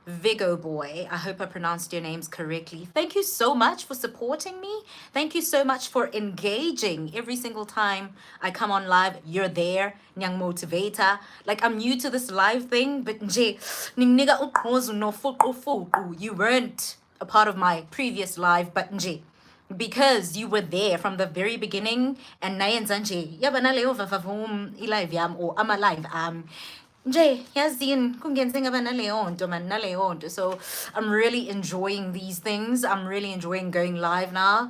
Vigo Boy. I hope I pronounced your names correctly. Thank you so much for supporting me. Thank you so much for engaging every single time I come on live. You're there, Nyang Motivator. Like, I'm new to this live thing, but nje, ning nigga ukhozu no fuku. You weren't a part of my previous live, but nje, because you were there from the very beginning, and nayenza nje yaba naleyo vavavum ilive yam or ama live nje yazini kungenze ngaba naleyo nto man naleyo nto. So I'm really enjoying these things. I'm really enjoying going live now.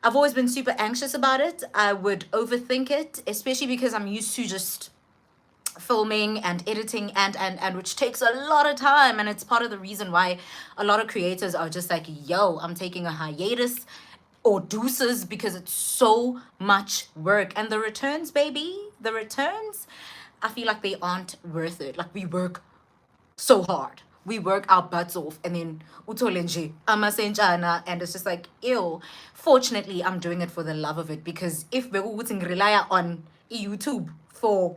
I've always been super anxious about it. I would overthink it, especially because I'm used to just filming and editing and which takes a lot of time, and it's part of the reason why a lot of creators are just like, yo, I'm taking a hiatus or deuces, because it's so much work. And the returns, baby, the returns, I feel like they aren't worth it. Like, we work so hard, we work our butts off, and then utolenji amasenjana, and it's just like, ew. Fortunately, I'm doing it for the love of it, because if we rely on YouTube for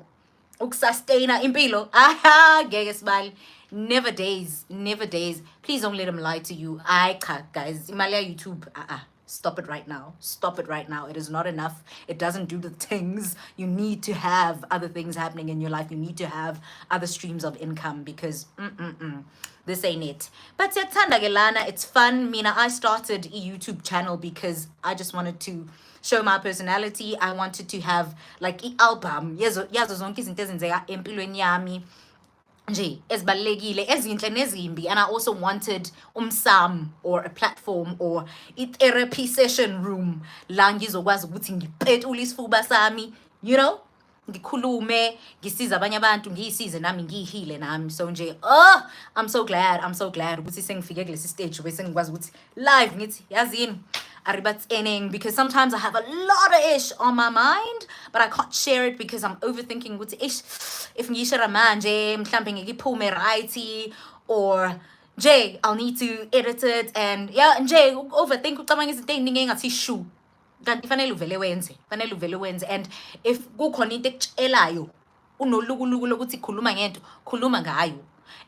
ukusustaina impilo, aha, ngeke sibali. Never days, never days. Please don't let them lie to you. I can't, guys. Imalia YouTube, stop it right now. Stop it right now. It is not enough. It doesn't do the things. You need to have other things happening in your life. You need to have other streams of income, because this ain't it. But siyakuthanda ke lana, it's fun. Mina, I started a YouTube channel because I just wanted to show my personality. I wanted to have like an album. Yazo zonke izinto ezenzeka empilweni yami nje ezibalekile ezinhle nezimbi. And I also wanted umsam, or a platform, or a therapy session room la ngizokwazi ukuthi ngipetule isifuba sami, you know, ngikhulume, ngisize abanye abantu, ngiyisize nami, ngiyihile nami. So nje, I'm so glad ukuthi sengifike kulesi stage bese ngikwazi ukuthi live ngithi yazini aribatseneng, because sometimes I have a lot of ish on my mind, but I can't share it because I'm overthinking ukuthi ish, if ngishare manje mhlambe ngikiphume righty, or nje I'll need to edit it, and yeah nje overthink ucabanga izinto eziningi engathi shu, kanti fanele uvele wenze. And if kukhona into ekutshelayo unolukuluku lokuthi khuluma ngento, khuluma ngayo.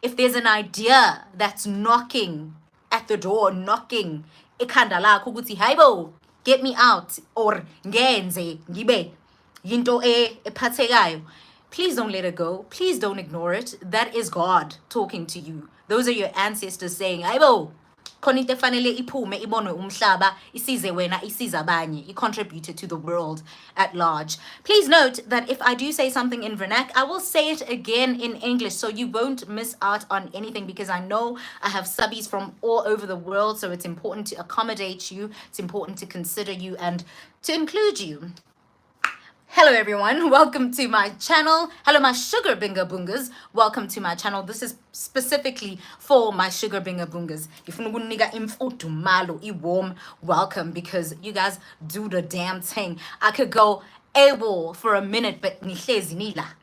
If there's an idea that's knocking at the door, knocking ekhanda lakho ukuthi hayibo, get me out, or ngenze ngibe yinto ephathekayo, please don't let it go. Please don't ignore it. That is God talking to you. Those are your ancestors saying, hayibo, khona into efanele iphume ibonwe umhlaba, isize wena, isize abanye, you contributed to the world at large. Please note that if I do say something in vernac, I will say it again in English, so you won't miss out on anything, because I know I have subbies from all over the world, so it's important to accommodate you, it's important to consider you, and to include you. Hello everyone, welcome to my channel. Hello my sugar binga bungas, welcome to my channel. This is specifically for my sugar binga bungas. If you warm welcome, because you guys do the damn thing. I could go AWOL for a minute, but nihlezi nila.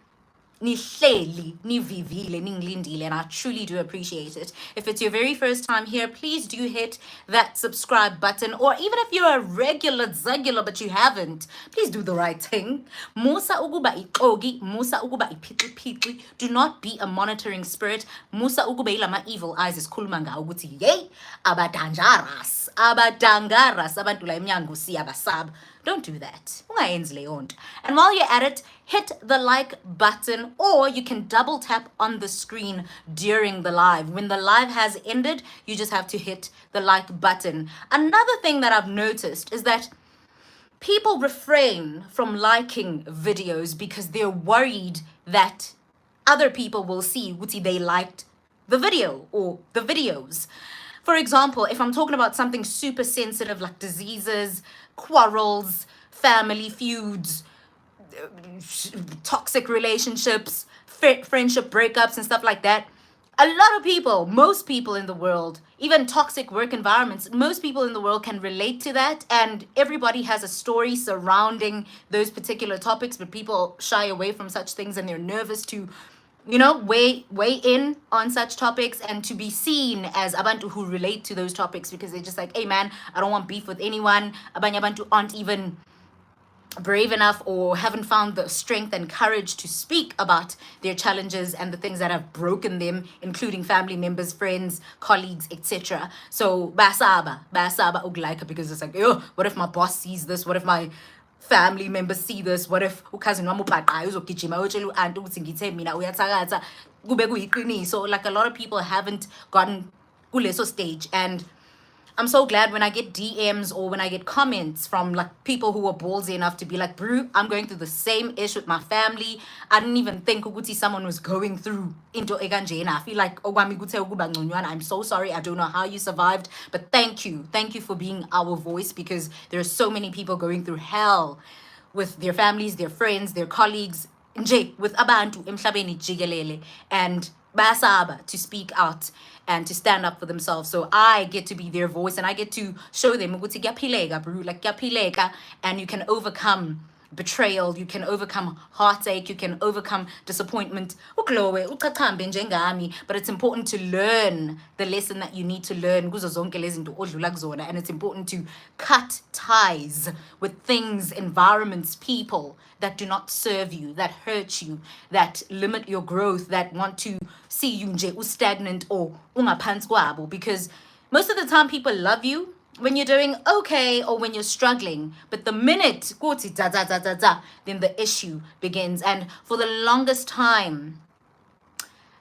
Nihleli, nivivile, ningilindile, and I truly do appreciate it. If it's your very first time here, please do hit that subscribe button, or even if you're a regular zagular but you haven't, please do the right thing. Musa ukuba ixogi, Musa ukuba ipitli. Do not be a monitoring spirit. Musa ukuba ilama evil eyes isikhuluma ngawo ukuthi yey abadangaras, abantu la emnyango siyabasaba. Don't do that. And while you're at it, hit the like button, or you can double tap on the screen during the live. When the live has ended, you just have to hit the like button. Another thing that I've noticed is that people refrain from liking videos because they're worried that other people will see Wuti they liked the video or the videos. For example, if I'm talking about something super sensitive like diseases, quarrels, family feuds, toxic relationships, friendship breakups and stuff like that, a lot of people, most people in the world, even toxic work environments, most people in the world can relate to that, and everybody has a story surrounding those particular topics, but people shy away from such things and they're nervous to, you know, weigh in on such topics and to be seen as abantu who relate to those topics, because they're just like, hey man, I don't want beef with anyone. Abanye abantu aren't even brave enough or haven't found the strength and courage to speak about their challenges and the things that have broken them, including family members, friends, colleagues, etc. So basaba uglaika, because it's like, oh, what if my boss sees this? What if my family members see this? What if ukazini wami ubhaqayo uzogijima uyotshela u-anti ukuthi ngithe mina uyathakatha kube kuyiqiniso? Like, a lot of people haven't gotten kuleso stage, and I'm so glad when I get DMs or when I get comments from like people who are ballsy enough to be like, Brew, I'm going through the same issue with my family. I didn't even think ukuthi someone was going through into ekanjena. I feel like I'm so sorry. I don't know how you survived, but thank you. Thank you for being our voice, because there are so many people going through hell with their families, their friends, their colleagues, nje with abantu emhlabeni jikelele, and basaba to speak out and to stand up for themselves. So I get to be their voice, and I get to show them ukuthi kuyaphileka, bro, like kuyaphileka, and you can overcome betrayal, you can overcome heartache, you can overcome disappointment. Uklowe uqaqambe njengami, but it's important to learn the lesson that you need to learn kuzo zonke lezi zinto odlula kuzona, and it's important to cut ties with things, environments, people that do not serve you, that hurt you, that limit your growth, that want to see you nje stagnant or ungaphansi kwabo. Because most of the time people love you when you're doing okay or when you're struggling, but the minute kuthi da da da da da, then the issue begins. And for the longest time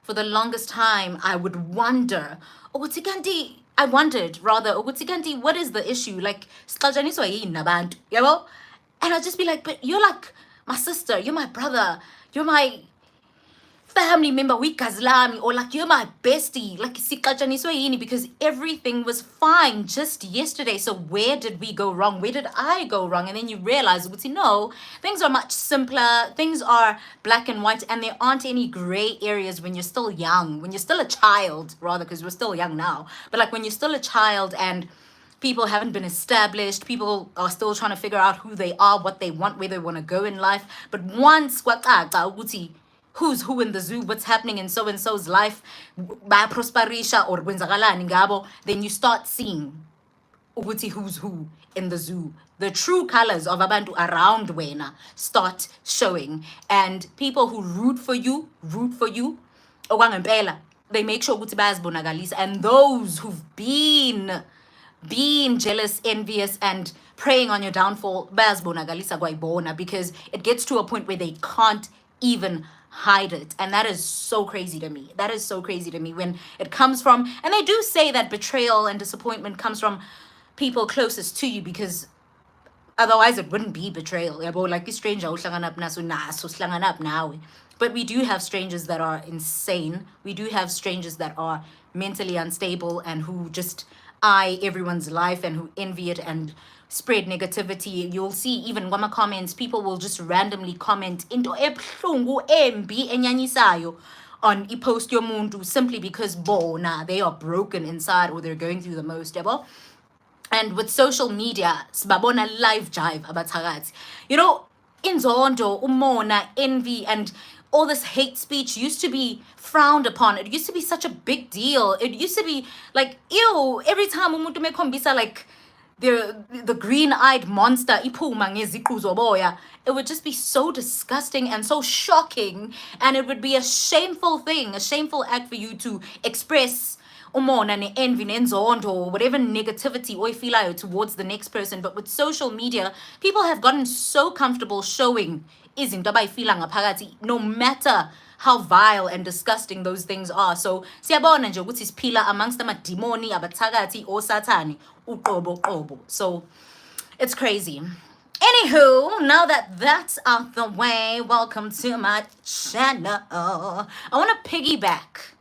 I would wonder, ukuthi kanti, I wondered rather, ukuthi kanti, what is the issue? Like, sixajaniswa yini nabantu, yabo? And I'd just be like, but you're like my sister, you're my brother, you're my family member, we kazlami, or like you're my bestie, like sixajaniswa yini, because everything was fine just yesterday. So where did we go wrong? Where did I go wrong? And then you realize, no, things are much simpler, things are black and white, and there aren't any gray areas when you're still young, when you're still a child, rather, because we're still young now, but like when you're still a child and people haven't been established, people are still trying to figure out who they are, what they want, where they want to go in life. But once who's who in the zoo, what's happening in so-and-so's life, prosperisha or kwenzakalani ngabo, then you start seeing ukuthi who's who in the zoo. The true colors of abantu around wena start showing, and people who root for you, okwangempela, they make sure ukuthi bayazibonakalisa. And those who've been jealous, envious, and preying on your downfall, bayazibonakalisa kwayibona, because it gets to a point where they can't even hide it. And that is so crazy to me. That is so crazy to me when it comes from, and they do say that betrayal and disappointment comes from people closest to you, because otherwise it wouldn't be betrayal. Like a stranger uhlangana naso naso uhlangana nawe. But we do have strangers that are insane. We do have strangers that are mentally unstable and who just eye everyone's life and who envy it and spread negativity. You'll see even kwama comments, people will just randomly comment into ebuhlungu embi enyanyisayo on ipost yomuntu, simply because bona, they are broken inside or they're going through the most, yabo. And with social media, sibabona live jive abathakathi. Inzondo, umona, envy, and all this hate speech used to be frowned upon. It used to be such a big deal. It used to be like, ew, every time umuntu mekhombisa like the green-eyed monster, iphuma ngeziqu zoboya, it would just be so disgusting and so shocking, and it would be a shameful thing, a shameful act for you to express umona ne-envy nenzondo or whatever negativity oyifilayo towards the next person. But with social media, people have gotten so comfortable showing izinto abayifila ngaphakathi, no matter how vile and disgusting those things are. So siyabona nje ukuthi siphila amongst amadimoni, abathakathi, osathani, uqobo. So it's crazy. Anywho, now that that's out the way, welcome to my channel. I want to piggyback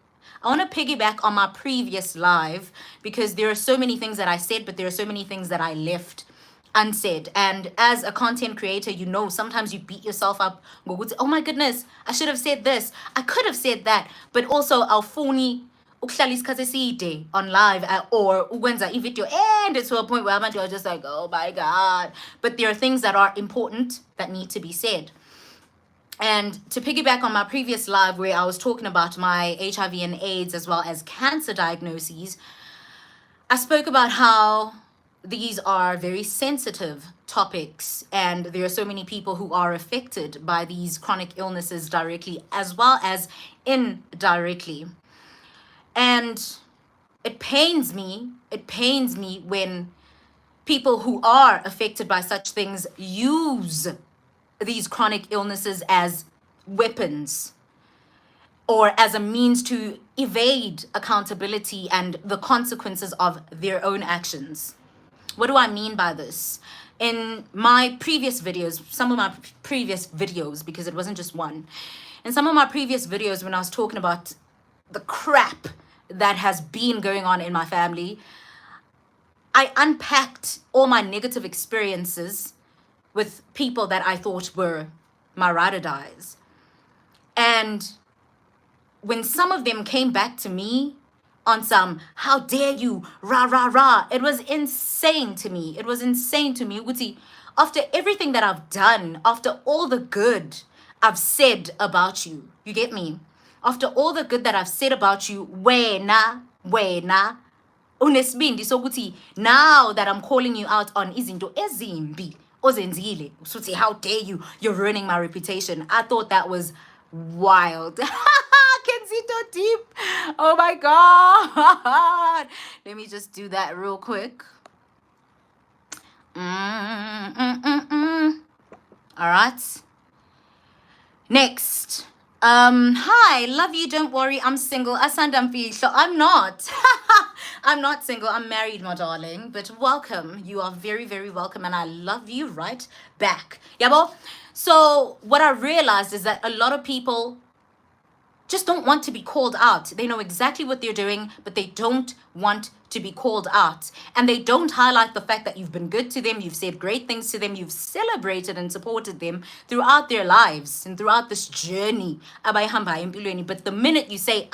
on my previous live, because there are so many things that I said, but there are so many things that I left unsaid. And as a content creator, sometimes you beat yourself up, oh my goodness, I should have said this, I could have said that. But also awufuni ukuhlala isikhathi eside on live, or ukwenza i-video and it's to a point where abantu are just like, oh my god. But there are things that are important that need to be said. And to piggyback on my previous live where I was talking about my HIV and AIDS as well as cancer diagnoses, I spoke about how these are very sensitive topics, and there are so many people who are affected by these chronic illnesses directly as well as indirectly. And it pains me when people who are affected by such things use these chronic illnesses as weapons or as a means to evade accountability and the consequences of their own actions. What do I mean by this? In my previous videos, some of my previous videos, because it wasn't just one, in some of my previous videos when I was talking about the crap that has been going on in my family, I unpacked all my negative experiences with people that I thought were my ride or dies. And when some of them came back to me on some, how dare you, rah, rah, rah, it was insane to me. It was insane to me. Uti, after everything that I've done, after all the good I've said about you, you get me? After all the good that I've said about you, wena, unesibindi sokuthi now that I'm calling you out on izinto ezimbi ozenzile, usuthi how dare you, you're ruining my reputation. I thought that was wild. Kenzito deep. Oh my God. Let me just do that real quick. All right. Next. Hi, love you, don't worry, I'm single. So I'm not. I'm not single, I'm married, my darling. But welcome. You are very, very welcome, and I love you right back. Yabo? So what I realized is that a lot of people just don't want to be called out. They know exactly what they're doing, but they don't want to be called out. And they don't highlight the fact that you've been good to them, you've said great things to them, you've celebrated and supported them throughout their lives and throughout this journey. But the minute you say,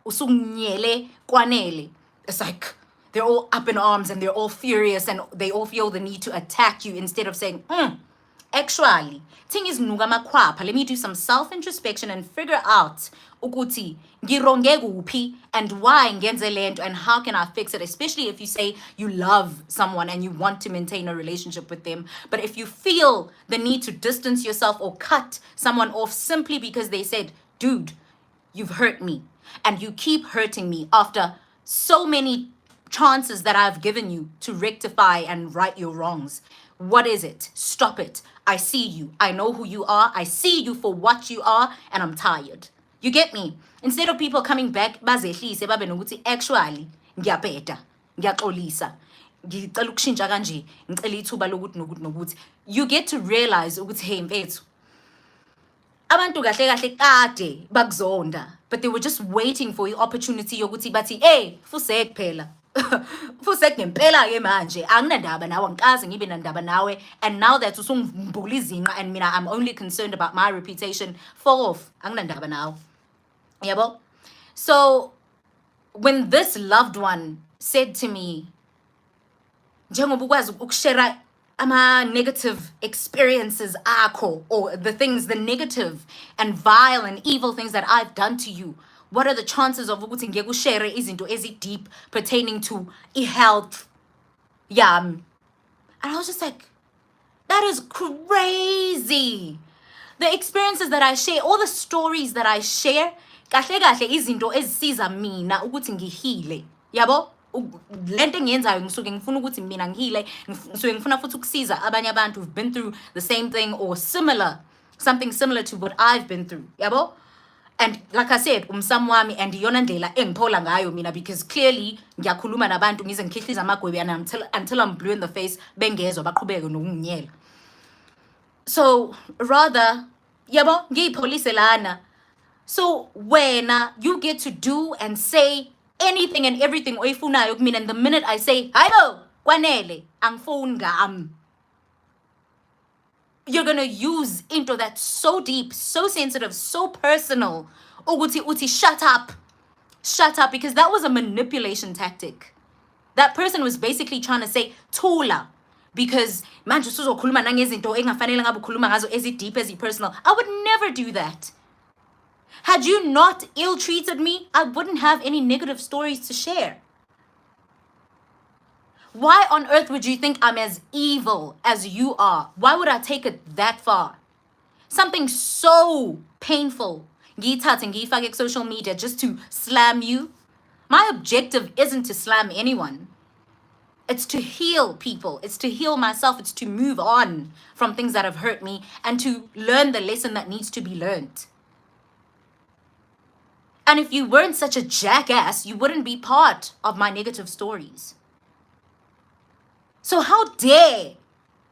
usungyele kwanele, it's like they're all up in arms and they're all furious and they all feel the need to attack you instead of saying, actually, thing is nuga makwapa. Let me do some self-introspection and figure out ukuthi ngironge kuphi and why ngenze lento and how can I fix it, especially if you say you love someone and you want to maintain a relationship with them. But if you feel the need to distance yourself or cut someone off simply because they said, dude, you've hurt me and you keep hurting me after so many chances that I've given you to rectify and right your wrongs. What is it? Stop it. I see you. I know who you are. I see you for what you are, and I'm tired. You get me? Instead of people coming back, bazehlise babe nokuthi actually ngiyabheda, ngiyaxolisa, ngicela ukushintsha kanje, ngicela ithuba lokuthi nokuthi. You get to realize ukuthi hey mfethu, abantu kahle kahle kade bakuzonda, but they were just waiting for the opportunity yokuthi bathi hey fusek phela. Fusek ngempela ke manje anginandaba nawe ngikaze ngibe nandaba nawe, and now that usungibhula izinqa and mina I'm only concerned about my reputation, fall off, anginandaba nawe. Yabo? So when this loved one said to me, njengoba ukwazi ukushare ama negative experiences akho, or the things, the negative and vile and evil things that I've done to you, what are the chances of ukuthi ngikushare izinto ezi deep pertaining to health? Yeah. And I was just like, that is crazy. The experiences that I share, all the stories that I share, kahle kahle izinto ezisiza mina ukuthi ngihile. Yabo? Lento engiyenzayo ngisuke ngifuna ukuthi mina ngihile, ngisuke ngifuna futhi ukusiza abanye abantu who've been through the same thing or similar, something similar to what I've been through. Yabo? And like I said, wami and iyona ndlela engiphola ngayo mina, because clearly ngiyakhuluma nabantu ngize ngikhihliza amagwebi until I'm blue in the face bengezwe baqhubeke nokunginyela. So rather, yabo, ngiyipholise lana. So when you get to do and say anything and everything oyifunayo kumina, and the minute I say hayibo kwanele angifuni ngami, you're gonna use into that so deep, so sensitive, so personal. Uti, shut up, because that was a manipulation tactic. That person was basically trying to say Tula, because manje usuzokhuluma nangezinto engafanele ngabe ukhuluma ngazo ezi deep, ezi personal. I would never do that. Had you not ill-treated me, I wouldn't have any negative stories to share. Why on earth would you think I'm as evil as you are? Why would I take it that far? Something so painful. Ngiyithathe ngiyifake social media just to slam you. My objective isn't to slam anyone. It's to heal people. It's to heal myself. It's to move on from things that have hurt me and to learn the lesson that needs to be learned. And if you weren't such a jackass, you wouldn't be part of my negative stories. So how dare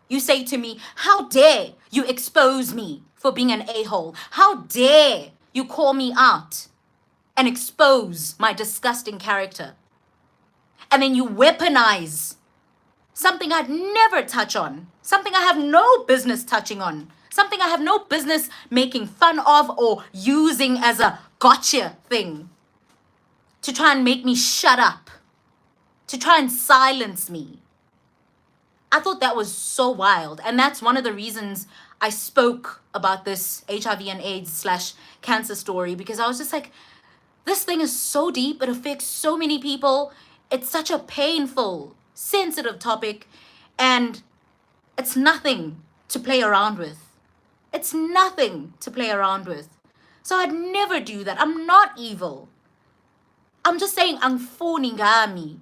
you say to me, how dare you expose me for being an a-hole? How dare you call me out and expose my disgusting character? And then you weaponize something I'd never touch on, something I have no business touching on, something I have no business making fun of or using as a gotcha thing to try and make me shut up, to try and silence me. I thought that was so wild. And that's one of the reasons I spoke about this HIV and AIDS / cancer story, because I was just like, this thing is so deep. It affects so many people. It's such a painful, sensitive topic, and it's nothing to play around with. It's nothing to play around with. So I'd never do that. I'm not evil. I'm just saying angifuni ngami.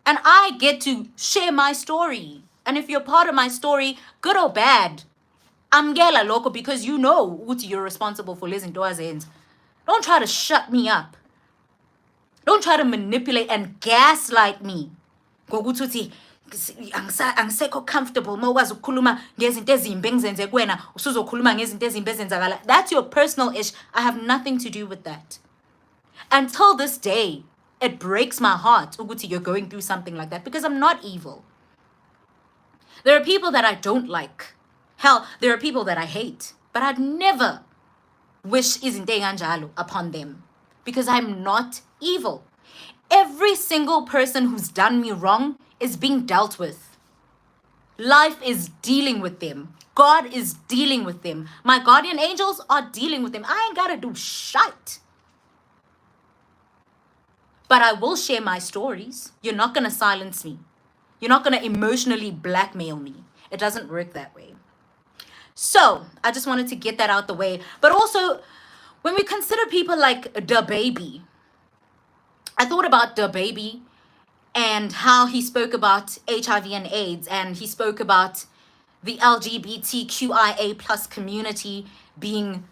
And I get to share my story. And if you're part of my story, good or bad, amgela loko, because you know ukuthi you're responsible for listening to us. Don't try to shut me up. Don't try to manipulate and gaslight me. Ngokuthi angisekho comfortable mawuwazi ukukhuluma ngezinto ezimbi engizenze kuwena usuzokhuluma ngezinto ezimbi ezenzakala. That's your personal issue. I have nothing to do with that. Until this day, it breaks my heart ukuthi you're going through something like that, because I'm not evil. There are people that I don't like. Hell, there are people that I hate. But I'd never wish izinto enganjalo upon them, because I'm not evil. Every single person who's done me wrong is being dealt with. Life is dealing with them. God is dealing with them. My guardian angels are dealing with them. I ain't gotta do shit. But I will share my stories. You're not gonna silence me. You're not gonna emotionally blackmail me. It doesn't work that way. So I just wanted to get that out the way. But also, when we consider people like DaBaby, I thought about DaBaby and how he spoke about HIV and AIDS, and he spoke about the LGBTQIA plus community being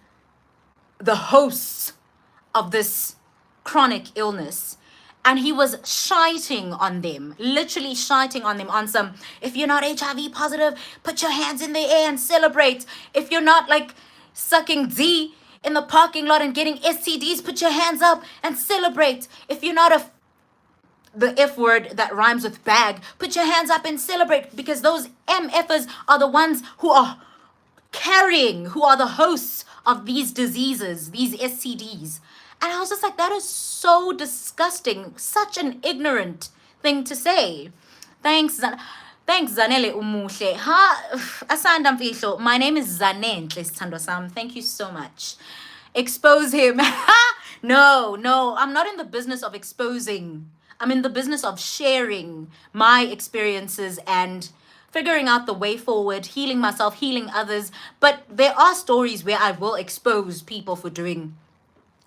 the hosts of this chronic illness. And he was shiting on them, literally shiting on them on some, if you're not HIV positive, put your hands in the air and celebrate. If you're not like sucking D in the parking lot and getting STDs, put your hands up and celebrate. If you're not the F word that rhymes with bag, put your hands up and celebrate, because those MFers are the ones who are who are the hosts of these diseases, these STDs. And I was just like, that is so disgusting. Such an ignorant thing to say. Thanks, Zanele Umuhle. Asanda mfihlo. My name is Zanenhle Sithandwa Sam. Thank you so much. Expose him. No, I'm not in the business of exposing. I'm in the business of sharing my experiences and figuring out the way forward, healing myself, healing others. But there are stories where I will expose people for doing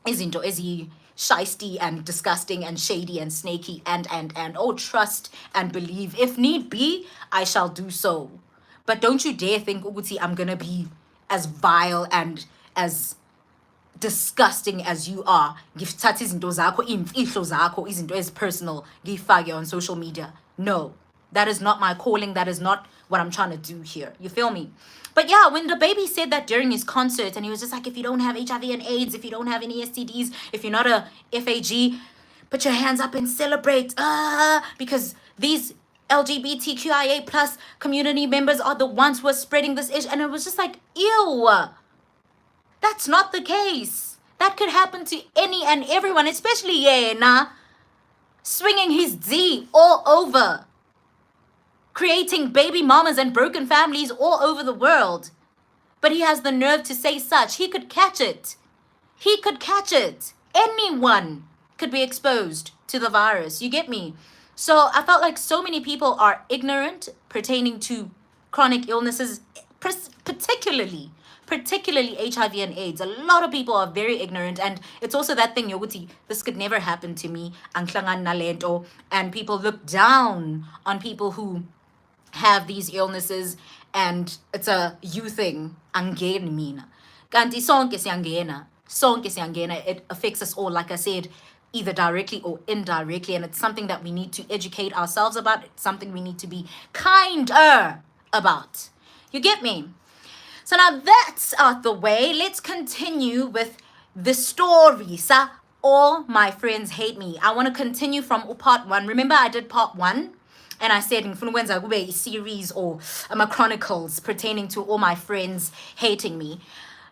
izinto ezi shisty and disgusting and shady and snaky and oh, trust and believe. If need be, I shall do so. But don't you dare think ukuthi I'm gonna be as vile and as disgusting as you are. Ngithatha izinto zakho, imfihlo zakho, izinto as personal, ngifake on social media. No, that is not my calling. That is not what I'm trying to do here. You feel me? But yeah, when DaBaby said that during his concert, and he was just like, if you don't have HIV and AIDS, if you don't have any STDs, if you're not a FAG, put your hands up and celebrate. Because these LGBTQIA plus community members are the ones who are spreading this issue. And it was just like, ew. That's not the case. That could happen to any and everyone, especially Yena, swinging his D all over, creating baby mamas and broken families all over the world. But he has the nerve to say such. He could catch it. He could catch it. Anyone could be exposed to the virus. You get me? So I felt like so many people are ignorant pertaining to chronic illnesses, particularly HIV and AIDS. A lot of people are very ignorant, and it's also that thing, Yoguti, this could never happen to me, angklangan na lento, and people look down on people who have these illnesses, and it's a you thing. Angeni mina. Kanti sonke siyangena. It affects us all, like I said, either directly or indirectly, and it's something that we need to educate ourselves about. It's something we need to be kinder about. You get me? So now that's out the way. Let's continue with the story. Sa all my friends hate me. I want to continue from part 1. Remember I did part 1? And I said, influenza kube a series or chronicles pertaining to all my friends hating me.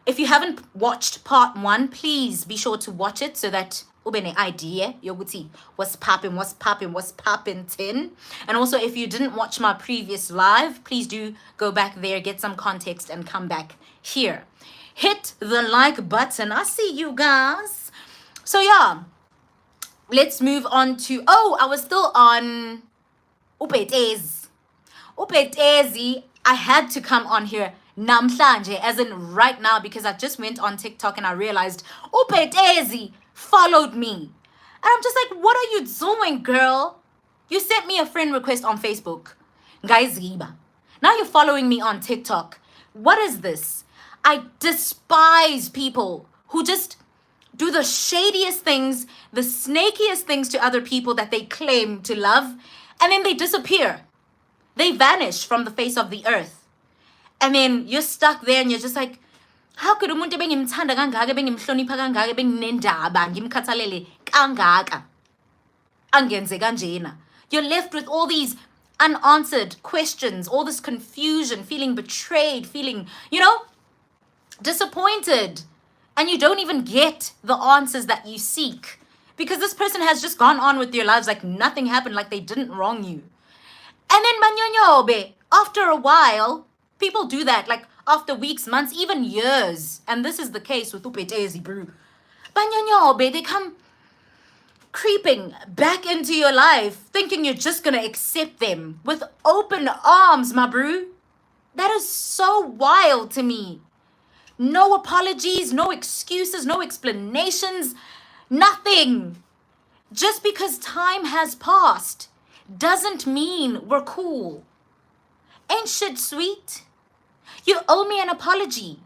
If you haven't watched part 1, please be sure to watch it so that ube ne idea yoguti what's popping tin. And also, if you didn't watch my previous live, please do go back there, get some context, and come back here. Hit the like button. I see you guys. So yeah, let's move on to, I was still on Upetezi. I had to come on here namhlanje, as in right now, because I just went on TikTok and I realized Upetezi followed me. And I'm just like, what are you doing, girl? You sent me a friend request on Facebook. Guys, now you're following me on TikTok. What is this? I despise people who just do the shadiest things, the snakiest things to other people that they claim to love, and then they disappear. They vanish from the face of the earth. And then you're stuck there and you're just like, how could umuntu bengimthanda kangaka, bengimhlonipha kangaka, benginendaba, ngimkhathalele kangaka, angenze kanjena? You're left with all these unanswered questions, all this confusion, feeling betrayed, feeling, disappointed. And you don't even get the answers that you seek, because this person has just gone on with their lives like nothing happened, like they didn't wrong you. And then manyonyobe, after a while, people do that, like after weeks, months, even years. And this is the case with Upetezi, bro. Manyonyobe, they come creeping back into your life, thinking you're just gonna accept them with open arms, my bro. That is so wild to me. No apologies, no excuses, no explanations, nothing. Just because time has passed doesn't mean we're cool. Ain't shit sweet? You owe me an apology.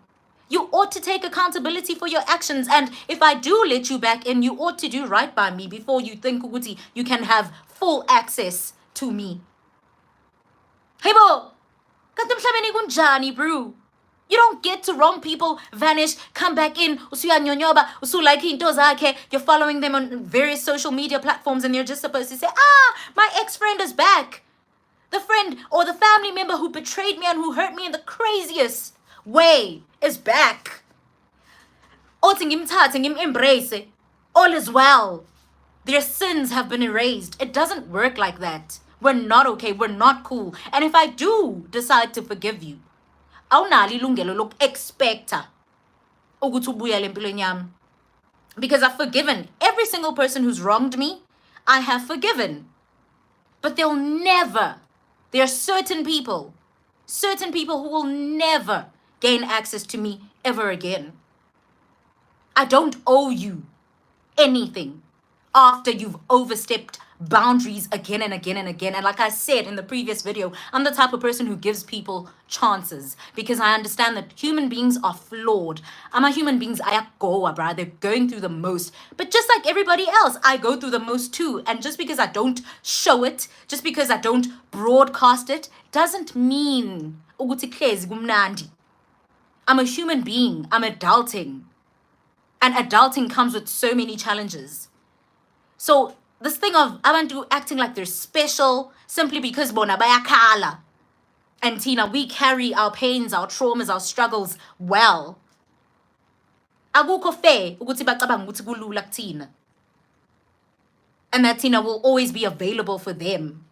You ought to take accountability for your actions. And if I do let you back in, you ought to do right by me before you think, Kuguti, you can have full access to me. Hey, bo, katamhlabeni kunjani, bro? You don't get to wrong people, vanish, come back in, you're following them on various social media platforms, and you're just supposed to say, my ex-friend is back. The friend or the family member who betrayed me and who hurt me in the craziest way is back. Embrace. All is well. Their sins have been erased. It doesn't work like that. We're not okay. We're not cool. And if I do decide to forgive you, awunalo ilungelo loku-expecta ukuthi ubuyele empilweni yami, because I've forgiven every single person who's wronged me. I have forgiven. But there are certain people who will never gain access to me ever again. I don't owe you anything after you've overstepped boundaries again and again and again. And like I said in the previous video, I'm the type of person who gives people chances, because I understand that human beings are flawed. I'm a human beings, bro. They're going through the most. But just like everybody else, I go through the most too. And just because I don't show it, just because I don't broadcast it, doesn't mean ukuthi hlezi kumnandi. I'm a human being. I'm adulting. And adulting comes with so many challenges. So this thing of abantu acting like they're special simply because bona bayakhala. And Tina, we carry our pains, our traumas, our struggles well. Akukho fair ukuthi bacabanga ukuthi kulula kuthina. And that Tina will always be available for them.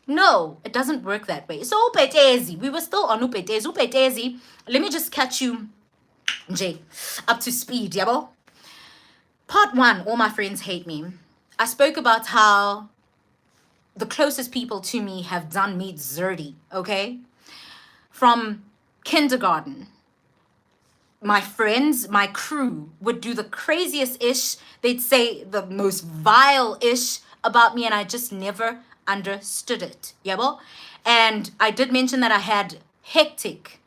No, it doesn't work that way. So Upetezi, we were still on Upetezi. Let me just catch you, Jay, up to speed, yabo. Part 1, all my friends hate me. I spoke about how the closest people to me have done me dirty, okay? From kindergarten, my friends, my crew would do the craziest ish. They'd say the most vile ish about me, and I just never understood it. Yabo? And I did mention that I had hectic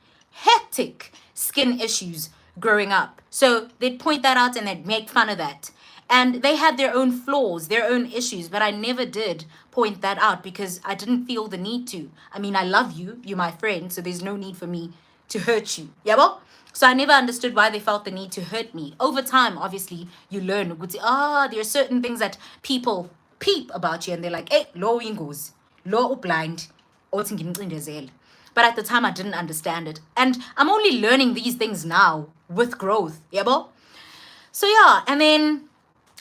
skin issues growing up. So they'd point that out and they'd make fun of that. And they had their own flaws, their own issues, but I never did point that out because I didn't feel the need to. I mean, I love you, you're my friend, so there's no need for me to hurt you. Yabo? So I never understood why they felt the need to hurt me. Over time, obviously, you learn. There are certain things that people peep about you and they're like, hey, lo ingos, lo blind, but at the time I didn't understand it. And I'm only learning these things now with growth. Yabo? So yeah, and then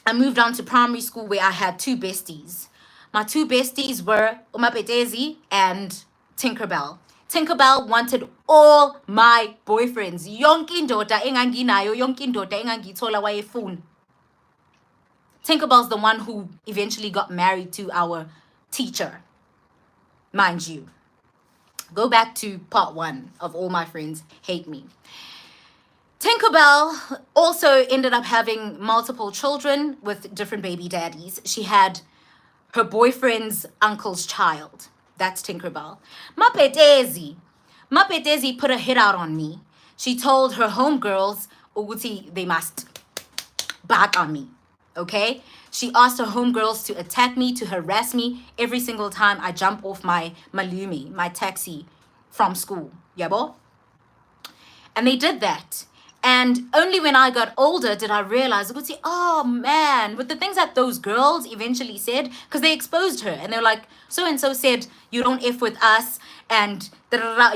I moved on to primary school where I had two besties. My two besties were Umapetezi and Tinkerbell. Tinkerbell wanted all my boyfriends. Yonke indoda enganginayo, yonke indoda engangithola wayefuna. Tinkerbell's the one who eventually got married to our teacher. Mind you. Go back to part 1 of All My Friends Hate Me. Tinkerbell also ended up having multiple children with different baby daddies. She had her boyfriend's uncle's child. That's Tinkerbell. Mapetezi put a hit out on me. She told her homegirls, Uguti, they must back on me. Okay? She asked her homegirls to attack me, to harass me every single time I jump off my malumi, my taxi from school. Yabo? And they did that. And only when I got older did I realize, oh man, with the things that those girls eventually said, because they exposed her and they were like, so-and-so said, you don't F with us and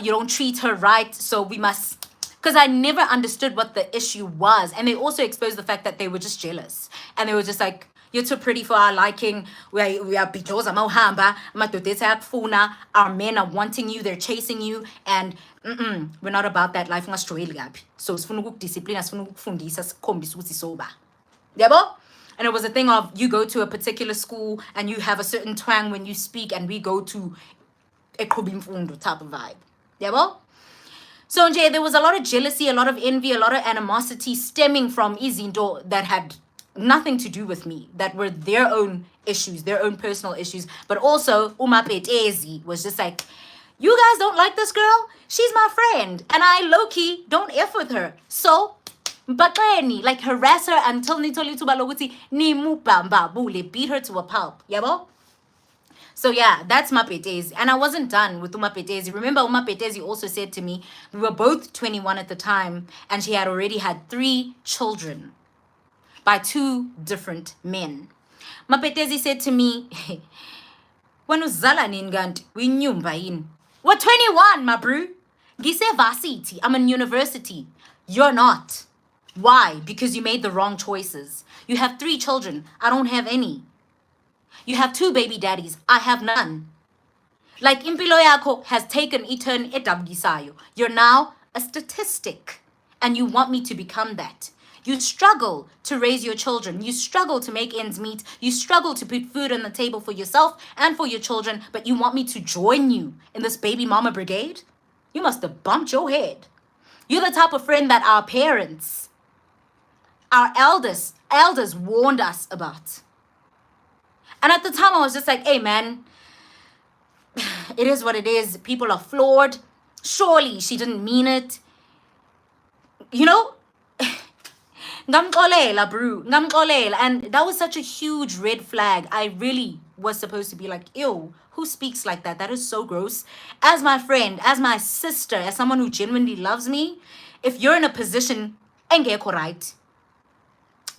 you don't treat her right, so we must, because I never understood what the issue was. And they also exposed the fact that they were just jealous. And they were just like, you're too pretty for our liking. We are bijoza mauhamba, matodesa yakfuna. Our men are wanting you, they're chasing you, and we're not about that life in Australia. So sifuna ukudiscipline, sifuna ukufundisa, sikhombisa ukuthi soba. Yabo? And it was a thing of you go to a particular school and you have a certain twang when you speak, and we go to a Kobimfundo type of vibe. Yabo? So there was a lot of jealousy, a lot of envy, a lot of animosity stemming from izinto that had nothing to do with me, that were their own issues, their own personal issues. But also Umapetezi was just like, you guys don't like this girl? She's my friend. And I low-key don't F with her. So, like harass her until nitoli tubaloguti ni mupamba bule, beat her to a pulp. Yabo? So yeah, that's Mapetezi. And I wasn't done with Umapetezi. Remember, Umapetezi also said to me, we were both 21 at the time, and she had already had 3 children by 2 different men. Mapetezi said to me, when uzala ninganti, we knew bayin. We're 21, my bro. Gise varsity. I'm in university. You're not. Why? Because you made the wrong choices. You have 3 children. I don't have any. You have 2 baby daddies. I have none. Like impilo yako has taken turn edablisayo. You're now a statistic. And you want me to become that. You struggle to raise your children. You struggle to make ends meet. You struggle to put food on the table for yourself and for your children. But you want me to join you in this baby mama brigade? You must have bumped your head. You're the type of friend that our parents, our elders warned us about. And at the time I was just like, hey man, it is what it is. People are flawed. Surely she didn't mean it. You know? Ngamxolela, bro. Ngamxolela. And that was such a huge red flag. I really was supposed to be like, ew, who speaks like that? That is so gross. As my friend, as my sister, as someone who genuinely loves me, if you're in a position, engekho right.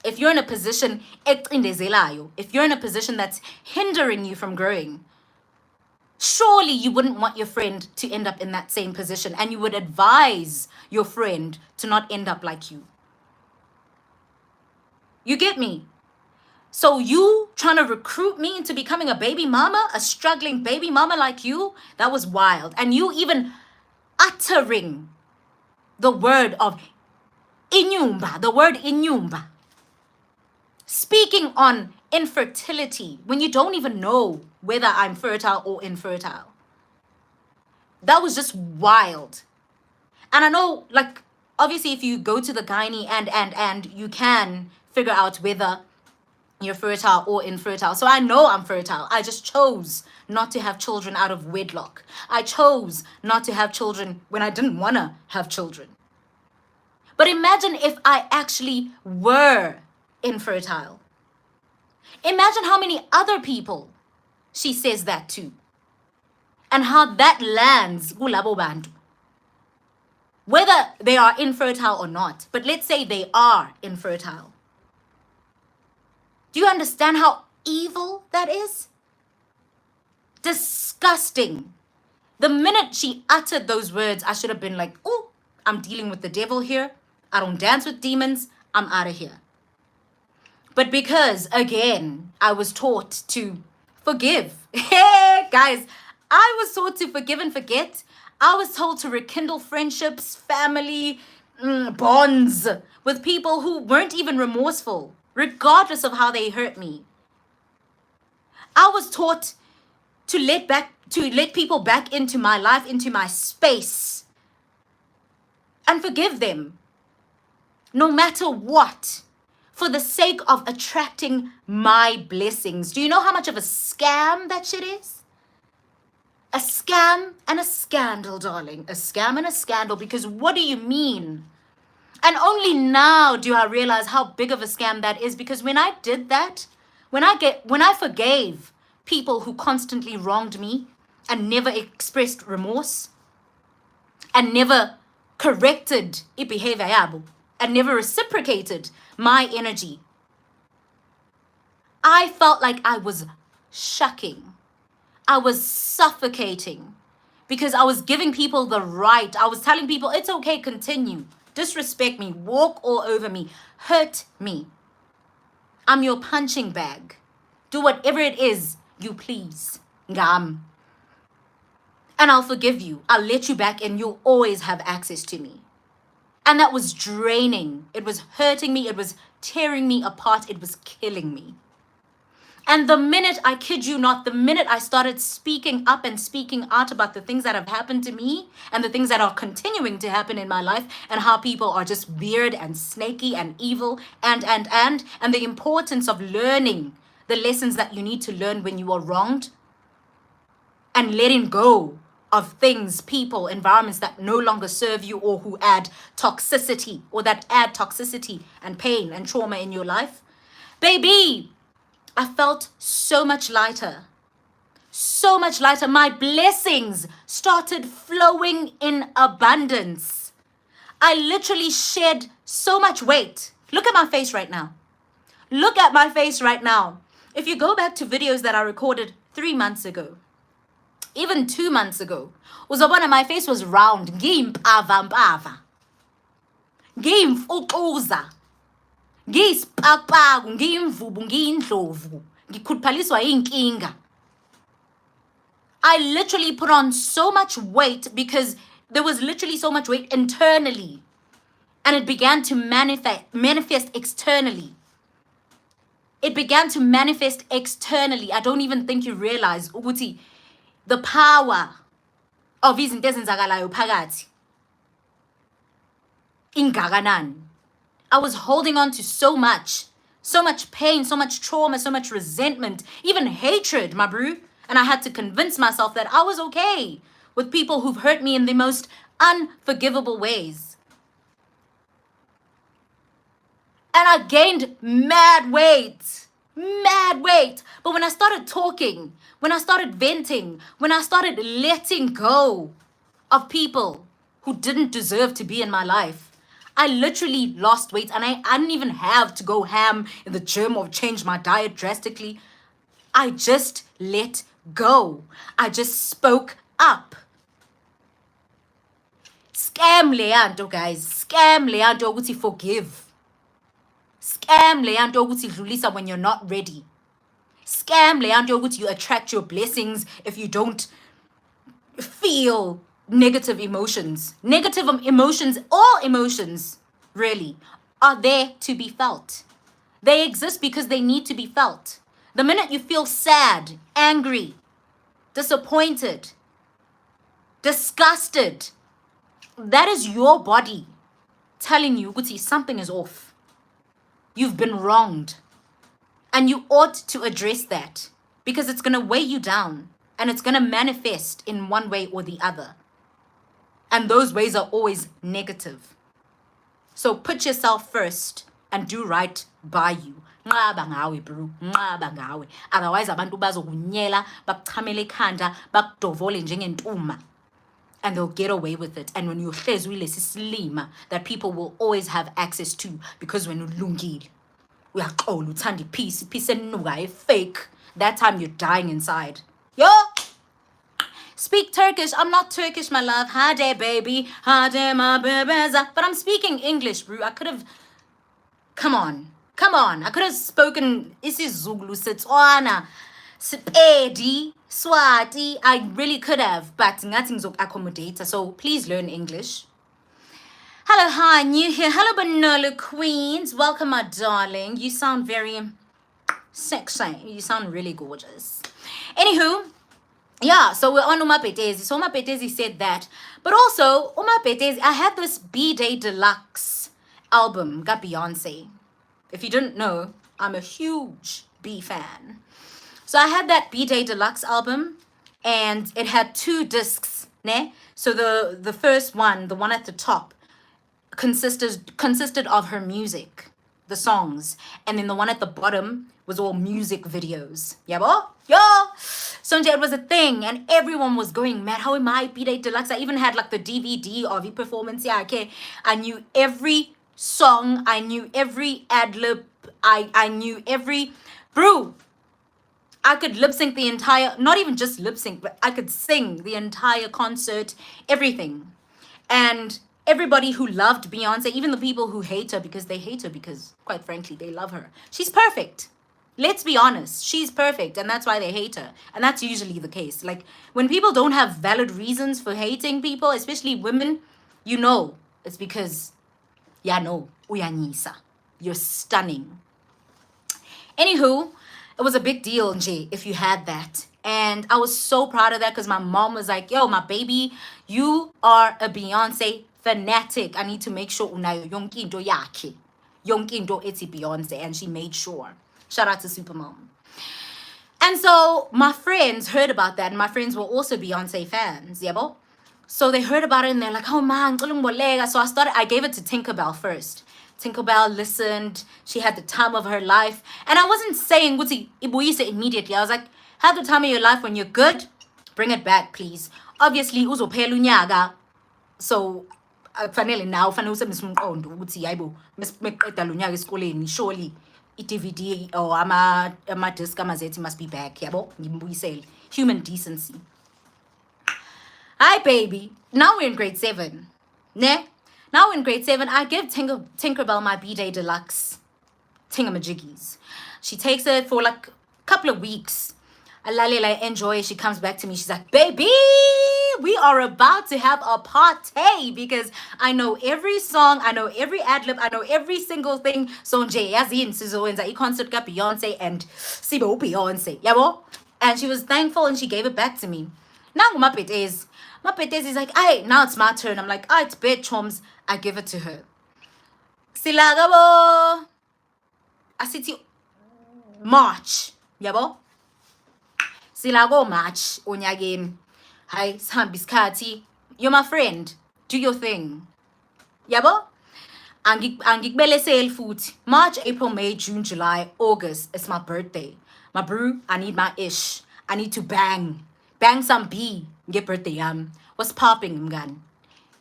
If you're in a position, if you're in a position that's hindering you from growing, surely you wouldn't want your friend to end up in that same position, and you would advise your friend to not end up like you. You get me? So you trying to recruit me into becoming a baby mama, a struggling baby mama like you, that was wild. And you even uttering the word of inyumba, the word inyumba. Speaking on infertility when you don't even know whether I'm fertile or infertile. That was just wild. And I know, like, obviously if you go to the gynae and you can figure out whether you're fertile or infertile. So I know I'm fertile. I just chose not to have children out of wedlock. I chose not to have children when I didn't want to have children. But imagine if I actually were infertile. Imagine how many other people she says that to. And how that lands kulabo bantu. Whether they are infertile or not. But let's say they are infertile. Do you understand how evil that is? Disgusting. The minute she uttered those words, I should have been like, oh, I'm dealing with the devil here. I don't dance with demons. I'm out of here. But because, again, I was taught to forgive. Hey, guys, I was taught to forgive and forget. I was told to rekindle friendships, family, bonds with people who weren't even remorseful, regardless of how they hurt me. I was taught to let people back into my life, into my space, and forgive them, no matter what, for the sake of attracting my blessings. Do you know how much of a scam that shit is? A scam and a scandal, darling. A scam and a scandal, because what do you mean? And only now do I realize how big of a scam that is, because when I did that, when I forgave people who constantly wronged me and never expressed remorse and never corrected behavior yabo and never reciprocated my energy, I felt like I was shucking. I was suffocating because I was giving people the right. I was telling people, it's okay, continue. Disrespect me, walk all over me, hurt me. I'm your punching bag. Do whatever it is you please. Ngam. And I'll forgive you. I'll let you back and you'll always have access to me. And that was draining. It was hurting me. It was tearing me apart. It was killing me. And the minute, I kid you not, the minute I started speaking up and speaking out about the things that have happened to me and the things that are continuing to happen in my life and how people are just weird and snaky and evil and the importance of learning the lessons that you need to learn when you are wronged and letting go of things, people, environments that no longer serve you or who add toxicity or that add toxicity and pain and trauma in your life. Baby, I felt so much lighter. So much lighter. My blessings started flowing in abundance. I literally shed so much weight. Look at my face right now. Look at my face right now. If you go back to videos that I recorded 3 months ago, even 2 months ago, uzobona my face was round. Ngimpava. Ngimfukuza. Ngiyisipakpaku, ngiyimvubu, ngiyindlovu, ngikhuluphaliswa yinkinga. I literally put on so much weight because there was literally so much weight internally. And it began to manifest externally. It began to manifest externally. I don't even think you realize ukuthi the power of izinto ezenzakalayo phakathi ingakanani. I was holding on to so much pain, so much trauma, so much resentment, even hatred, my bro. And I had to convince myself that I was okay with people who've hurt me in the most unforgivable ways. And I gained mad weight. But when I started talking, when I started venting, when I started letting go of people who didn't deserve to be in my life, I literally lost weight, and I didn't even have to go ham in the gym or change my diet drastically. I just let go. I just spoke up. Scam leyanto, guys. Scam leyanto ukuthi forgive. Scam leyanto ukuthi dlulisa when you're not ready. Scam leyanto ukuthi you attract your blessings if you don't feel negative emotions. Negative emotions, all emotions, really, are there to be felt. They exist because they need to be felt. The minute you feel sad, angry, disappointed, disgusted, that is your body telling you, Guti, something is off. You've been wronged. And you ought to address that because it's going to weigh you down and it's going to manifest in one way or the other. And those ways are always negative. So put yourself first and do right by you. Nqaba ngawe bro, nqaba ngawe. Otherwise abantu bazokunyela, bakuchamele ekhanda, bakudovole njengentuma. And they'll get away with it. And when you hlezi lesi slima that people will always have access to because when ulungile, uyaxola uthanda peace enuka fake. That time you're dying inside. Yo! Speak Turkish. I'm not Turkish, my love. Hade, baby. Hade, my bebeza. But I'm speaking English, bro. I could have... Come on. I could have spoken isiZulu, Setswana, Sepedi, Swati. I really could have. But ngathi ngizok-accommodate. So please learn English. Hello, hi, new here. Hello, Banana Queens. Welcome, my darling. You sound very sexy. You sound really gorgeous. Anywho... Yeah, so we're on Uma Petezi. So Uma Petezi said that. But also, Uma Petezi, I had this B-Day Deluxe album, got Beyonce. If you didn't know, I'm a huge B fan. So I had that B-Day Deluxe album, and it had 2 discs, ne? So the first one, the one at the top, consisted of her music, the songs. And then the one at the bottom was all music videos. Yabo? Yo! So it was a thing and everyone was going mad. How am I B-Day Deluxe? I even had like the DVD of the performance. Yeah, okay. I knew every song. I knew every ad-lib. I knew every... Bro, I could lip sync the entire... Not even just lip sync, but I could sing the entire concert. Everything. And everybody who loved Beyonce, even the people who hate her because they hate her because, quite frankly, they love her. She's perfect. Let's be honest, she's perfect and that's why they hate her. And that's usually the case. Like, when people don't have valid reasons for hating people, especially women, you know, it's because, yeah, no, uyanyisa. You're stunning. Anywho, it was a big deal, Nje, if you had that. And I was so proud of that because my mom was like, yo, my baby, you are a Beyonce fanatic. I need to make sure unayo yonke into yakhe. Yonke into eti Beyonce. And she made sure. Shout out to Supermom. And so my friends heard about that. And my friends were also Beyonce fans. Yabo? So they heard about it and they're like, oh man, so I gave it to Tinkerbell first. Tinkerbell listened. She had the time of her life. And I wasn't saying Guti Ibuise immediately. I was like, have the time of your life. When you're good, bring it back, please. Obviously, uzo phela unyaka. So fanele now fanele usemsumqondo ukuthi hayibo mesiqeda lo nyaka esikoleni surely i-DVD or ama-disc amazethi must be back, yabo, ngimbuyisele. Human decency. Hi, baby. Now we're in grade 7. Ne? Now we're in grade 7. I give Tinkerbell my B-Day Deluxe tingamajiggies. She takes it for like a couple of weeks. I enjoy it. She comes back to me. She's like, baby, we are about to have a party because I know every song. I know every ad-lib. I know every single thing. So nje yazini sizowenza i-concert ka Beyonce and sibo Beyonce. Yabo? And she was thankful and she gave it back to me. Now my pet is like, hey, now it's my turn. I'm like, it's bed choms. I give it to her. Silagabo. I sit March. Yabo? Silago March onyageni. Hi, sihambi isikhathi. You're my friend. Do your thing. Yabo? Angikubeleseli futhi. March, April, May, June, July, August. It's my birthday. My brew, I need my ish. I need to bang. Bang some B. Get birthday What's popping, mgan?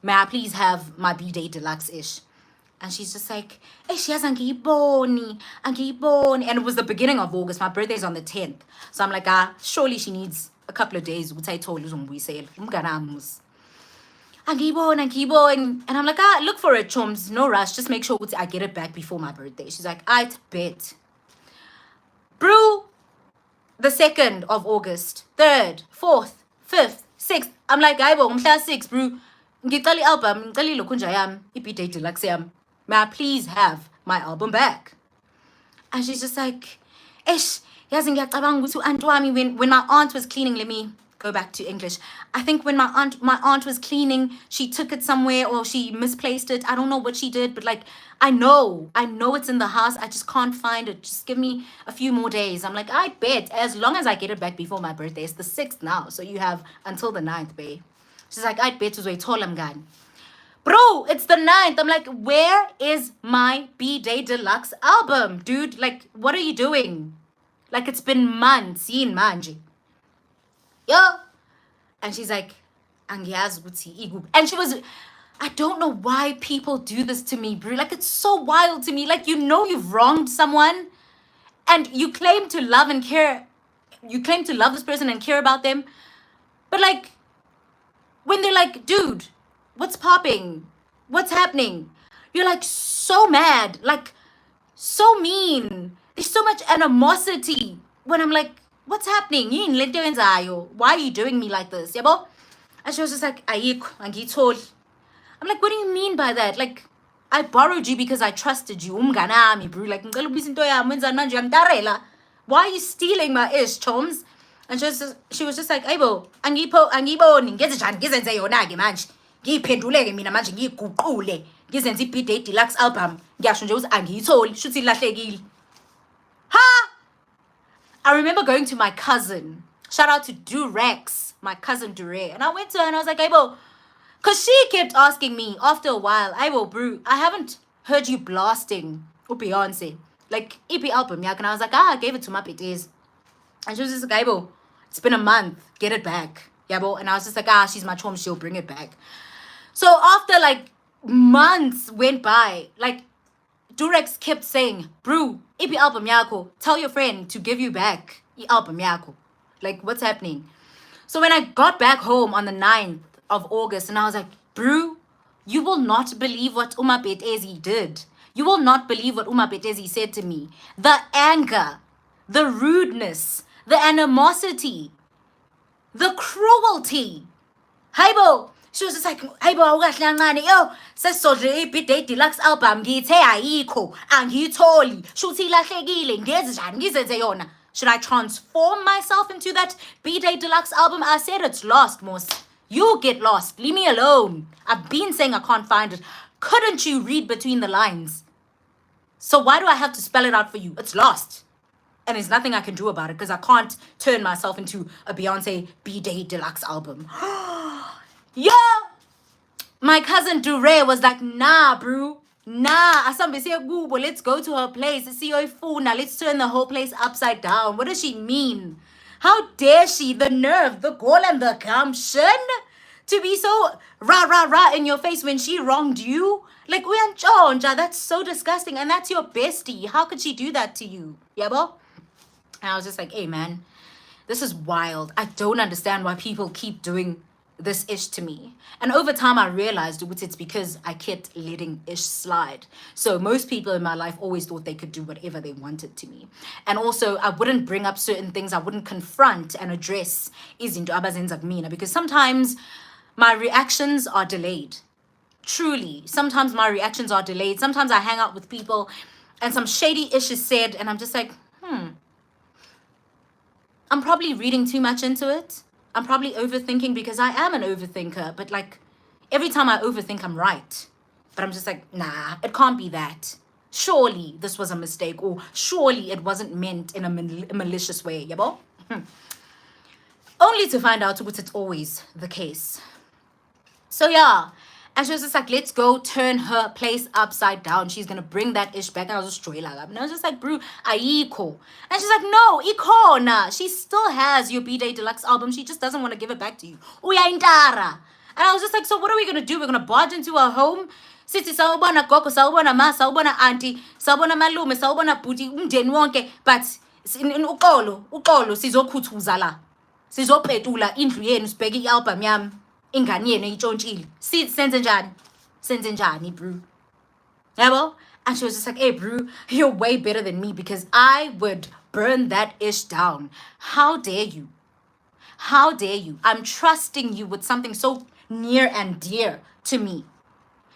May I please have my B-Day Deluxe ish? And she's just like, she has angiboni. And it was the beginning of August. My birthday's on the 10th. So I'm like, surely she needs a couple of days. Angiboni. And I'm like, look for it, chums. No rush. Just make sure I get it back before my birthday. She's like, I'd bet. Brew, the 2nd of August, 3rd, 4th, 5th, 6th. I'm like, I'm 6, brew. Ngicali album, ngicali lokunja yam, i-B-Day Deluxe yam. May I please have my album back? And she's just like, yazi ngiyacabanga ukuthi u-aunt wami when my aunt was cleaning, let me go back to English. I think when my aunt was cleaning, she took it somewhere or she misplaced it. I don't know what she did, but like I know it's in the house. I just can't find it. Just give me a few more days. I'm like, I bet as long as I get it back before my birthday. It's the 6th now, so you have until the 9th, babe. She's like, I bet uzoyithola mngani. Bro, it's the 9th. I'm like, where is my B-Day Deluxe album? Dude, like, what are you doing? Like, it's been months. Yin manje. Yo. And she's like, angiyazi ukuthi iguphi. And she was, I don't know why people do this to me, bro. Like, it's so wild to me. Like, you know you've wronged someone and you claim to love and care. You claim to love this person and care about them. But like, when they're like, dude, what's popping? What's happening? You're like so mad, like so mean. There's so much animosity when I'm like, what's happening? Why are you doing me like this? Yabo? And she was just like, ayikho, angitholi. I'm like, what do you mean by that? Like, I borrowed you because I trusted you. Umganami, bro. Like, why are you stealing my ish, Choms? And she was just like, Aibo, angiboni, ngizenze yona-ke manje. Ngiyiphenduleke mina manje ngiguqule. Ngizenze i-B-Day Deluxe album. Ngiyasho nje ukuthi angiyitholi, shuthi ilahlekile. Ha! I remember going to my cousin. Shout out to Durex, my cousin Dure. And I went to her and I was like, Aibo, because she kept asking me after a while, Aibo, bro, I haven't heard you blasting Beyonce. Like, EP album, yeah. And I was like, I gave it to my PTs. And she was just like, Aibo, it's been a month. Get it back. Yabo. And I was just like, she's my chum. She'll bring it back. So after like months went by, like Durex kept saying, bro, EP album yako, tell your friend to give you back album yako. Like, what's happening? So when I got back home on the 9th of August, and I was like, bro, you will not believe what Uma Betezi did. You will not believe what Uma Betezi said to me. The anger, the rudeness, the animosity, the cruelty. Haibo, she was just like, Haibo, yo, sesodle i-B-Day Deluxe album, ngithe ayikho, angiyitholi, shuthi ilahlekile, ngizenze yona. Should I transform myself into that B-Day Deluxe album? I said it's lost, Mos. You get lost. Leave me alone. I've been saying I can't find it. Couldn't you read between the lines? So why do I have to spell it out for you? It's lost. And there's nothing I can do about it because I can't turn myself into a Beyonce B-Day Deluxe album. Yeah. My cousin Dure was like, nah, bro. Nah. Let's go to her place. Let's turn the whole place upside down. What does she mean? How dare she? The nerve, the gall, and the gumption to be so rah in your face when she wronged you. Like, that's so disgusting. And that's your bestie. How could she do that to you? Yabo? And I was just like, hey, man, this is wild. I don't understand why people keep doing this ish to me. And over time, I realized it's because I kept letting ish slide. So most people in my life always thought they could do whatever they wanted to me. And also, I wouldn't bring up certain things. I wouldn't confront and address izinto abazenza kumina because sometimes my reactions are delayed. Truly, sometimes my reactions are delayed. Sometimes I hang out with people and some shady ish is said and I'm just like, I'm probably reading too much into it. I'm probably overthinking because I am an overthinker. But like, every time I overthink, I'm right. But I'm just like, nah, it can't be that. Surely this was a mistake. Or surely it wasn't meant in a malicious way. Yabo? Only to find out it's always the case. So yeah. And she was just like, let's go turn her place upside down. She's going to bring that ish back. And I was just straight like, and I was just like, bro, ayikho. And she's like, no, ikhona. She still has your B-Day Deluxe album. She just doesn't want to give it back to you. Uyayintara. And I was just like, so what are we going to do? We're going to barge into her home? Sithi sawubona gogo, sawubona ma, sawubona auntie, sawubona malume, sawubona bhuti, umndeni wonke. But uqolo sizokhuthuza la. Sizopetula indlu yenu sibheke i-album yami. Ingane yenu itshontshile. Senze njani, bro? Yabo? And she was just like, hey, bro, you're way better than me because I would burn that ish down. How dare you? How dare you? I'm trusting you with something so near and dear to me.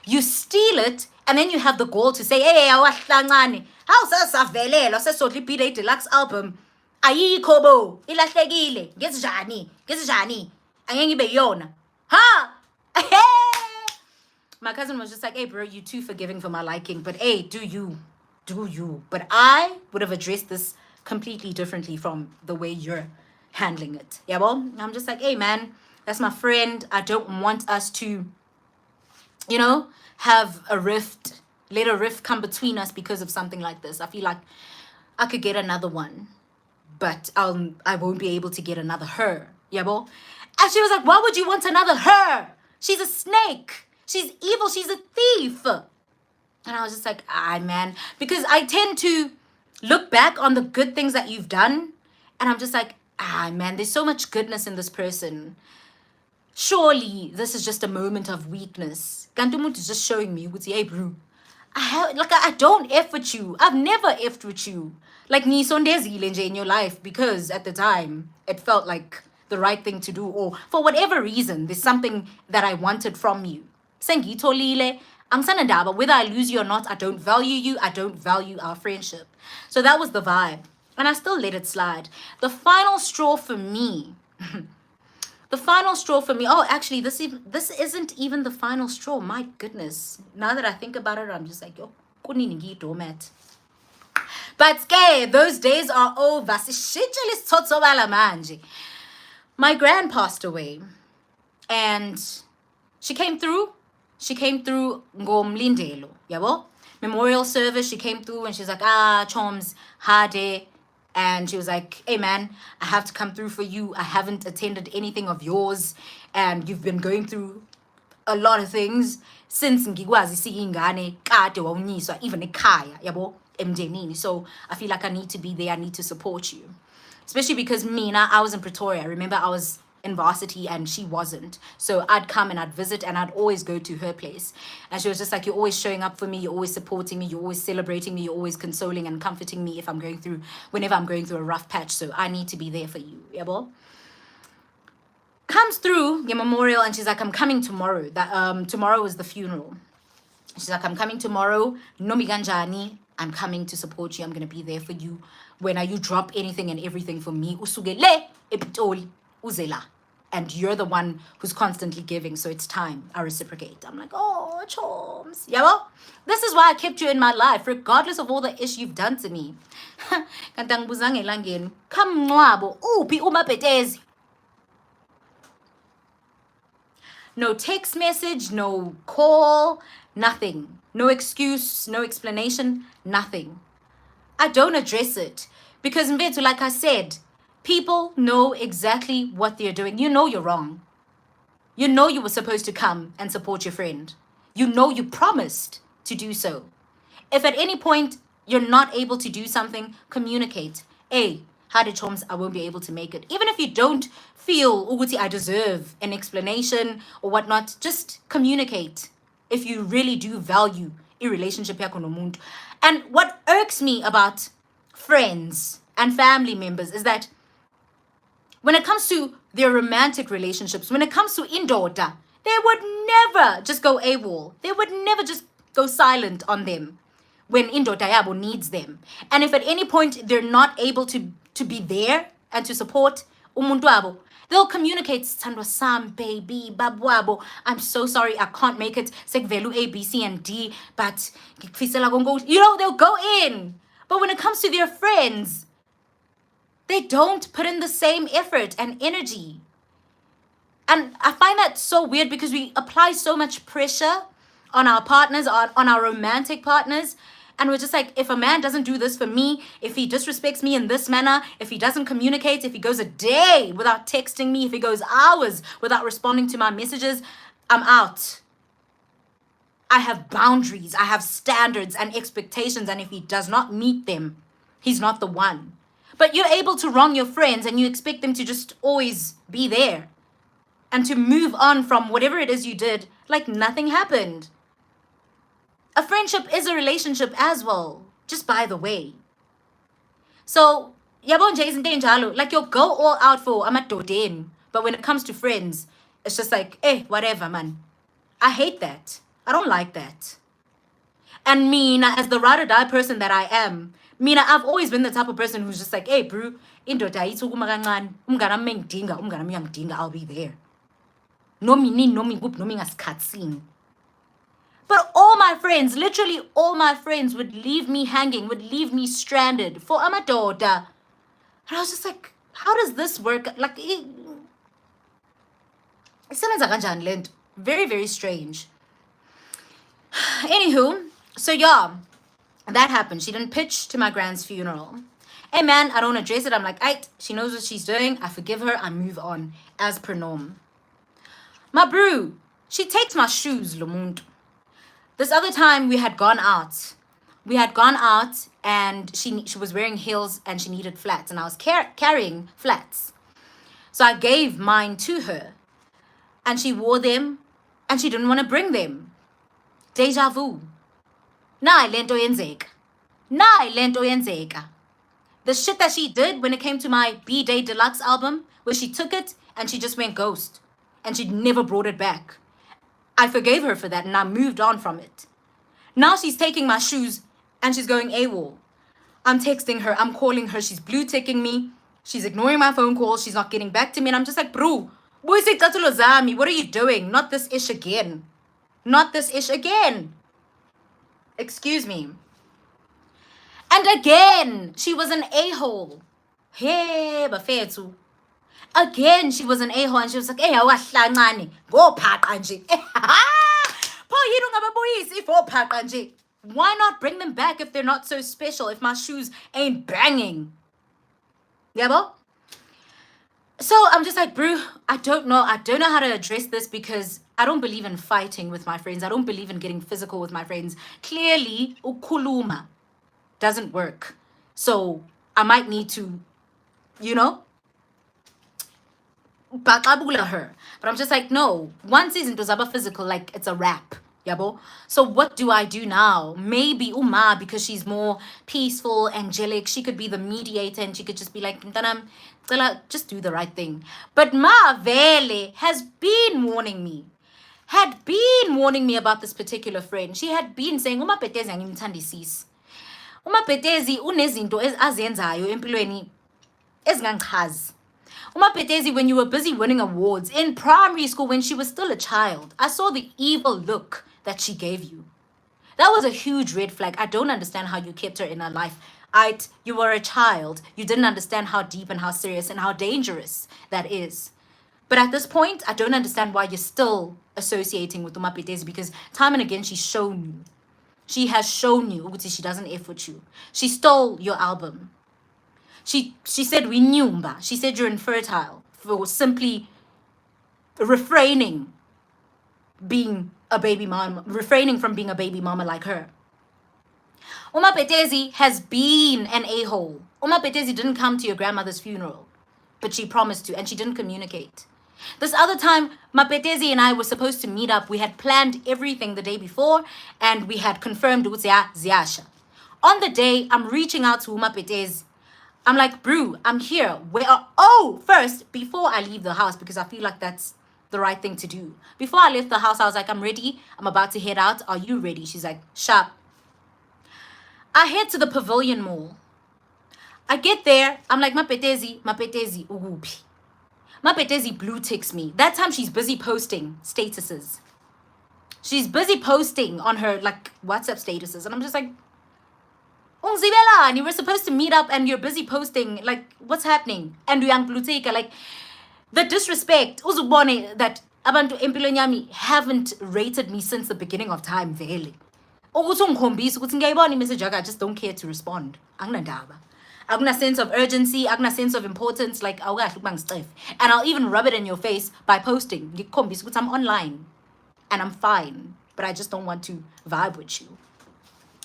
You steal it and then you have the gall to say, hey, awahlangane. How sasavelelo sesodli B-Day Deluxe album? ayikho bo, ilahlekile, ngesijani, angeke ngibe yona. Ha! My cousin was just like, hey, bro, you too forgiving for my liking. But hey, do you. But I would have addressed this completely differently from the way you're handling it. Yeah, well, I'm just like, hey, man, that's my friend. I don't want us to, have a rift, let a rift come between us because of something like this. I feel like I could get another one, but I won't be able to get another her. Yeah, well. And she was like, why would you want another her? She's a snake. She's evil. She's a thief. And I was just like, man. Because I tend to look back on the good things that you've done. And I'm just like, man, there's so much goodness in this person. Surely this is just a moment of weakness. Kantumut is just showing me, hey, bro, I don't F with you. I've never F'd with you. Like, nisondezile in your life, because at the time it felt like the right thing to do, or for whatever reason, there's something that I wanted from you. Sengitolile, angsanandaba, whether I lose you or not, I don't value you. I don't value our friendship. So that was the vibe. And I still let it slide. The final straw for me. Oh, actually, this isn't even the final straw. My goodness. Now that I think about it, I'm just like, yo, kuningi doormat. But those days are over. My gran passed away. And she came through. Ngomlindelo. Yabo? Memorial service, she came through and she's like, Choms, hade. And she was like, hey, man, I have to come through for you. I haven't attended anything of yours. And you've been going through a lot of things since ngikwazi siyingane kade wawunyiswa even ekhaya yabo emndenini. So I feel like I need to be there. I need to support you. Especially because I was in Pretoria. Remember, I was in varsity and she wasn't. So I'd come and I'd visit and I'd always go to her place. And she was just like, you're always showing up for me. You're always supporting me. You're always celebrating me. You're always consoling and comforting me whenever I'm going through a rough patch. So I need to be there for you. Yabo? Comes through your memorial and she's like, I'm coming tomorrow. Tomorrow is the funeral. She's like, I'm coming tomorrow. Nomi ganjani. I'm coming to support you. I'm going to be there for you. When you drop anything and everything for me. Usugele epitoli uzela. And you're the one who's constantly giving. So it's time I reciprocate. I'm like, oh, Choms. Yeah, well, this is why I kept you in my life, regardless of all the ish you've done to me. Kantang buzange langeni. Come nwabo. Upi umapetezi. No text message, no call, nothing. No excuse, no explanation, nothing. I don't address it. Because Mbetu, like I said, people know exactly what they're doing. You know you're wrong. You know you were supposed to come and support your friend. You know you promised to do so. If at any point you're not able to do something, communicate. Hey, Hadi Choms, I won't be able to make it. Even if you don't feel, Uguti, I deserve an explanation or whatnot, just communicate if you really do value a relationship. And what irks me about friends and family members is that when it comes to their romantic relationships, when it comes to indota, they would never just go AWOL. They would never just go silent on them when indota yabo needs them. And if at any point they're not able to be there and to support umuntu wabo, they'll communicate, Sandwa Sam, baby, babwabo, I'm so sorry, I can't make it. Sekvelu A, B, C, and D, but they'll go in. But when it comes to their friends, they don't put in the same effort and energy. And I find that so weird because we apply so much pressure on our partners, on our romantic partners. And we're just like, if a man doesn't do this for me, if he disrespects me in this manner, if he doesn't communicate, if he goes a day without texting me, if he goes hours without responding to my messages, I'm out. I have boundaries, I have standards and expectations, and if he does not meet them, he's not the one. But you're able to wrong your friends and you expect them to just always be there and to move on from whatever it is you did like nothing happened. A friendship is a relationship as well, just by the way. So, yabon Jason Danjalo, like you'll go all out for amadodin, but when it comes to friends, it's just like, whatever, man. I hate that. I don't like that. And me, as the ride or die person that I am, Mina, I've always been the type of person who's just like, hey, bro, indoda ayithukuma kancane, umngane mengidinga, umngane uyangidinga, I'll be there. Nomi nini, nomi kuphi, nomi ngasikhatsini. But all my friends, literally all my friends would leave me hanging, would leave me stranded for amadoda. And I was just like, how does this work? Like, very, very strange. Anywho, so yeah, that happened. She didn't pitch to my grand's funeral. Hey man, I don't address it. I'm like, she knows what she's doing. I forgive her. I move on as per norm. My brew, she takes my shoes, Lamont. This other time we had gone out. And she was wearing heels and she needed flats. And I was carrying flats. So I gave mine to her. And she wore them and she didn't want to bring them. Deja vu. Nayi lento yenzeka. The shit that she did when it came to my B-Day Deluxe album, where she took it and she just went ghost. And she never brought it back. I forgave her for that and I moved on from it. Now she's taking my shoes and she's going AWOL. I'm texting her, I'm calling her, she's blue ticking me. She's ignoring my phone calls, she's not getting back to me. And I'm just like, bro, what are you doing? Not this ish again. Excuse me. And again, she was an a-hole. Hey, bafethu. Again, she was an a-hole and she was like, hey, awahlanqane, go phaqa nje. Why not bring them back if they're not so special, if my shoes ain't banging? Yabo? So I'm just like, bro, I don't know how to address this because I don't believe in fighting with my friends. I don't believe in getting physical with my friends. Clearly, ukuluma doesn't work. So I might need to, bakabula her. But I'm just like, no, once isn't uzaba physical, like it's a wrap. Yabo. So what do I do now? Maybe Uma, because she's more peaceful, angelic, she could be the mediator and she could just be like, just do the right thing. But Ma Vele has been warning me. About this particular friend. She had been saying, Uma Petezi angimthandisisi. Uma Petezi unezinto azenzayo empilweni ezingangichazi. Uma Petezi, when you were busy winning awards in primary school when she was still a child, I saw the evil look that she gave you. That was a huge red flag. I don't understand how you kept her in her life. You were a child. You didn't understand how deep and how serious and how dangerous that is. But at this point, I don't understand why you're still associating with Uma Petezi, because time and again she's shown you. She has shown you ukuthi she doesn't F with you. She stole your album. She said we knew. She said you're infertile for simply refraining from being a baby mama like her. Uma Petezi has been an a-hole. Uma Petezi didn't come to your grandmother's funeral, but she promised to, and she didn't communicate. This other time, Mapetezi and I were supposed to meet up. We had planned everything the day before, and we had confirmed Ziasha. On the day, I'm reaching out to Mapetezi. I'm like, bro, I'm here. First, before I leave the house, because I feel like that's the right thing to do. Before I left the house, I was like, I'm ready. I'm about to head out. Are you ready? She's like, sharp. I head to the Pavilion Mall. I get there. I'm like, Mapetezi, ugupi. Mapetezi blue ticks me. That time she's busy posting statuses. She's busy posting on her WhatsApp statuses. And I'm just like, Ungzibela, and you were supposed to meet up and you're busy posting. What's happening? And young blue ticker, the disrespect. Uzubone that abantu empilweni yami haven't rated me since the beginning of time, vele. Ukuthi ungikhombisa ukuthi ngiyayibona imessage yakho, I just don't care to respond. Anginandaba. Agna sense of urgency, agna sense of importance, and I'll even rub it in your face by posting. Because I'm online and I'm fine, but I just don't want to vibe with you.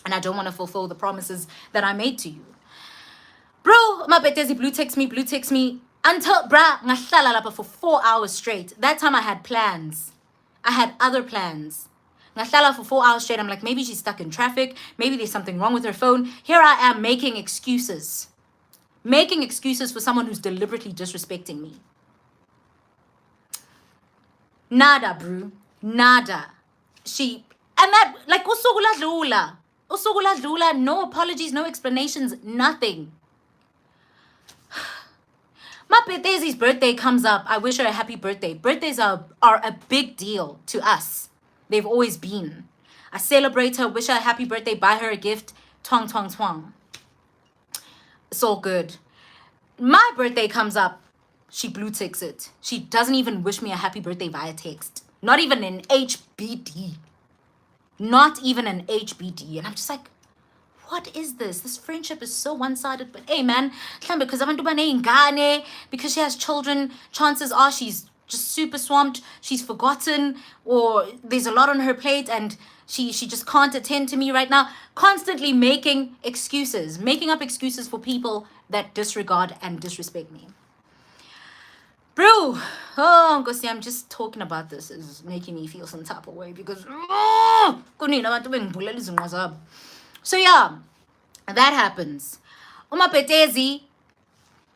And I don't want to fulfill the promises that I made to you. Bro, Mapetezi blue ticks me until ngahlala lapha for 4 hours straight. That time I had plans. I had other plans. Ngahlala for 4 hours straight. I'm like, maybe she's stuck in traffic. Maybe there's something wrong with her phone. Here I am making excuses. Making excuses for someone who's deliberately disrespecting me. Nada, bro. Nada. And that, usuku Usuku ladlula, no apologies, no explanations, nothing. Mapetesi's birthday comes up. I wish her a happy birthday. Birthdays are a big deal to us. They've always been. I celebrate her, wish her a happy birthday, buy her a gift. Twang, twang, twang. It's all good. My birthday comes up. She blue ticks it. She doesn't even wish me a happy birthday via text. Not even an HBD. Not even an HBD. And I'm just like, what is this? This friendship is so one-sided. But hey, man, because she has children, chances are she's just super swamped. She's forgotten, or there's a lot on her plate, and she just can't attend to me right now. Constantly making up excuses for people that disregard and disrespect me. Bro, oh, Ngosi, I'm just talking about this is making me feel some type of way because so yeah, that happens. Umapetezi,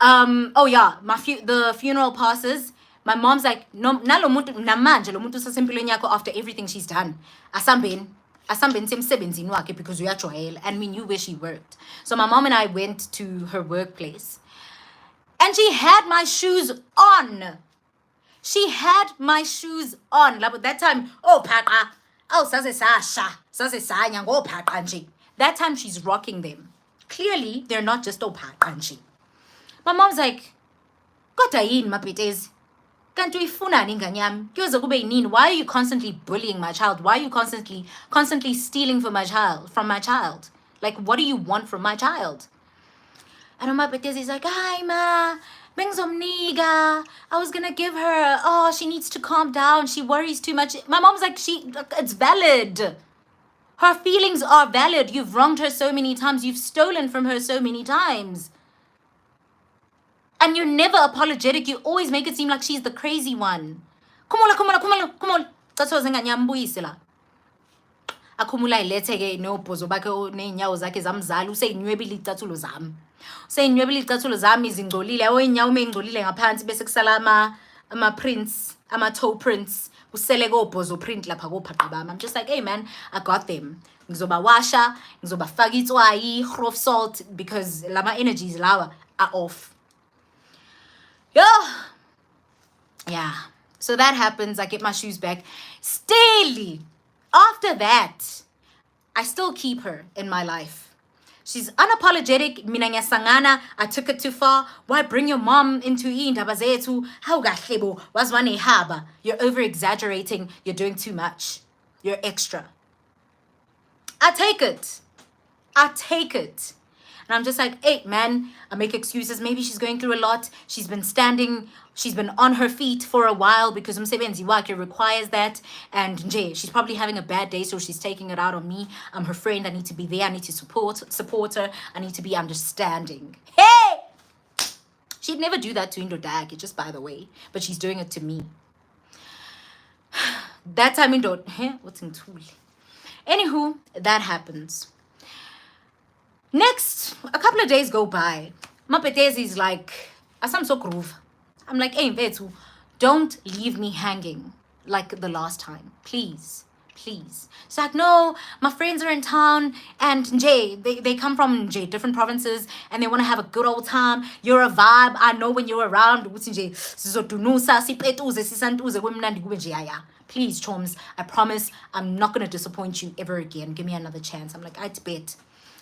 oh yeah, the funeral passes. My mom's like, no, nalo muntu namanje lo muntu sasempilweni yakho after everything she's done. Asambeni semsebenzini wakhe because uyajwayela, and we knew where she worked. So my mom and I went to her workplace. And she had my shoes on. She had my shoes on. Like that time, oh, Paka. Oh, that time she's rocking them. Clearly, they're not just oh, Paka. My mom's like, Kotain, mapitez. Why are you constantly bullying my child? Why are you constantly stealing from my child? Like, what do you want from my child? And my is like, hi ma, I was gonna give her, oh, she needs to calm down, she worries too much. My mom's like, it's valid. Her feelings are valid. You've wronged her so many times, you've stolen from her so many times. And you're never apologetic, you always make it seem like she's the crazy one. Come on. That's what I akhumula iletheke nobhozo bakhe neenyawo zakhe zamzala useyinywebile icathulo zami. Useyinywebile icathulo zami izingcolile oyinyawo mengcolile ngaphansi bese kusala ama prints, ama toe prints, usele kobhozo print lapha kophaqa bami. I'm just like, hey man, I got them. Ngizobawasha, ngizobafaka itswayi, grof salt, because lama energies lawa are off. Yeah. So that happens. I get my shoes back. Still, after that, I still keep her in my life. She's unapologetic. Mina ngiyasangana, I took it too far. Why bring your mom into indaba zethu? How gahlebo wazwane haba. You're over exaggerating. You're doing too much. You're extra. I take it. And I'm just like, hey, man, I make excuses. Maybe she's going through a lot. She's been on her feet for a while because umsebenzi wakhe requires that. And she's probably having a bad day, so she's taking it out on me. I'm her friend. I need to be there. I need to support her. I need to be understanding. Hey! She'd never do that to Indodag, just by the way. But she's doing it to me. That time what's in tool? Anywho, that happens. Next, a couple of days go by. Mapetezi like, asam so groove. I'm like, hey, Mpetu, don't leave me hanging like the last time. Please. She's like, no, my friends are in town, and they come from different provinces, and they want to have a good old time. You're a vibe. I know when you're around. Please, Choms, I promise I'm not going to disappoint you ever again. Give me another chance. I'm like, I'd bet.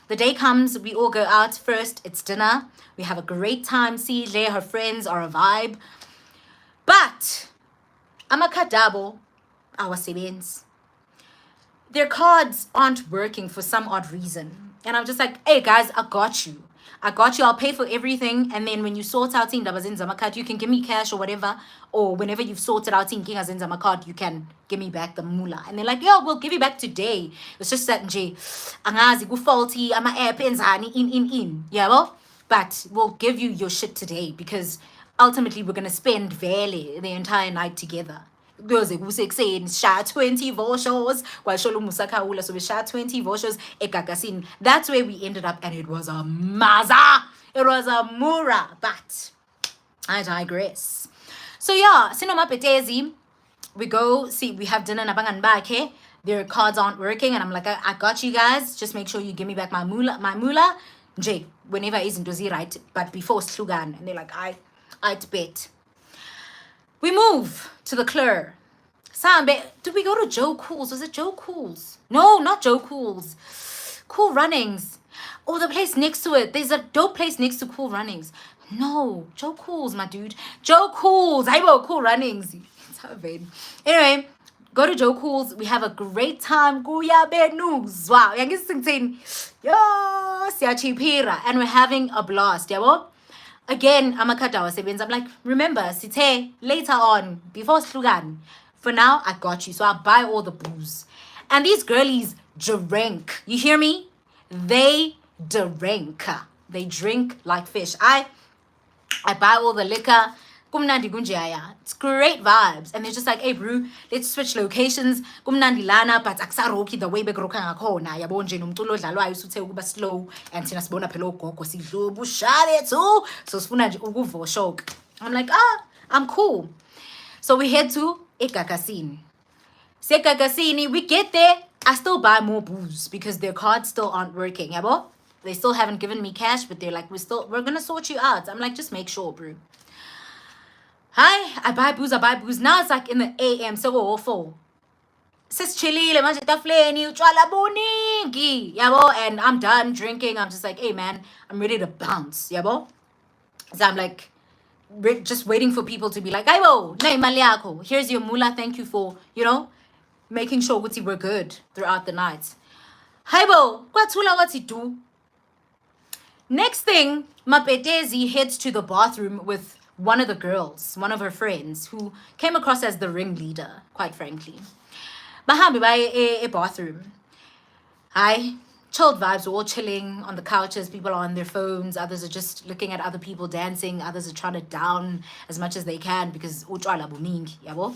The day comes, we all go out. First, it's dinner. We have a great time. See, her friends are a vibe. But, amakadabo, our siblings, their cards aren't working for some odd reason. And I'm just like, hey guys, I got you. I'll pay for everything. And then when you sort out my card, you can give me cash or whatever. Or whenever you've sorted out my card, you can give me back the moolah. And they're like, yo, we'll give you back today. It's just that angazi go faulty, ama app in. Yeah, well, but we'll give you your shit today because ultimately we're gonna spend the entire night together. Those who say share 20 voshos while Sholo Musakaula, so we share 20 voshos ekakasin. That's where we ended up, and it was a maza. It was a mura, but I digress. So yeah, Sinoma Petezi, we go see, we have dinner nabangan bake. their cards aren't working, and I'm like, I got you guys. Just make sure you give me back my moolah. Jay, whenever isn't does he right, but before slugan, and they're like, I'd bet. We move to the Clur. Sambe, did we go to Joe Cool's? Was it Joe Cool's? No, not Joe Cool's. Cool Runnings. Oh, the place next to it. There's a dope place next to Cool Runnings. No, Joe Cool's, my dude. Joe Cool's. I know Cool Runnings. It's how vain. Anyway, go to Joe Cool's. We have a great time. Kuya benus. Wow. And we're having a blast. Yabo? Again, I'm like, remember, sithe later on, before slugan. For now, I got you. So I'll buy all the booze. And these girlies drink. You hear me? They drink. They drink like fish. I buy all the liquor. It's great vibes. And they're just like, hey, bro, let's switch locations. Kumnandi lana, but aksaroki the way back rokanga khona. Yabonje nomculo odlalwayo usuthe ukuba slow. And thina sibona phela ogogo sidlo bushale too. So sifuna nje ukuvo shock. I'm like, I'm cool. So we head to Ekakasini. Sekakasini, we get there. I still buy more booze because their cards still aren't working. Yabo? They still haven't given me cash, but they're like, we're gonna sort you out. I'm like, just make sure, bro. Hi, I buy booze. Now it's like in the AM, so we're all full. Sis chilile manje tafleni utshwala buningi, yabo, and I'm done drinking. I'm just like, hey man, I'm ready to bounce, yabo. So I'm like, just waiting for people to be like, Aibo, nay mali yakho. Here's your moolah. Thank you for, making sure we're good throughout the night. Haibo, what he do? Next thing, Mapetezi heads to the bathroom with one of the girls, one of her friends, who came across as the ringleader, quite frankly. Bahambi by a bathroom. Hi. Chilled vibes, we're all chilling on the couches. People are on their phones. Others are just looking at other people dancing. Others are trying to down as much as they can because utshwala buningi, yabo.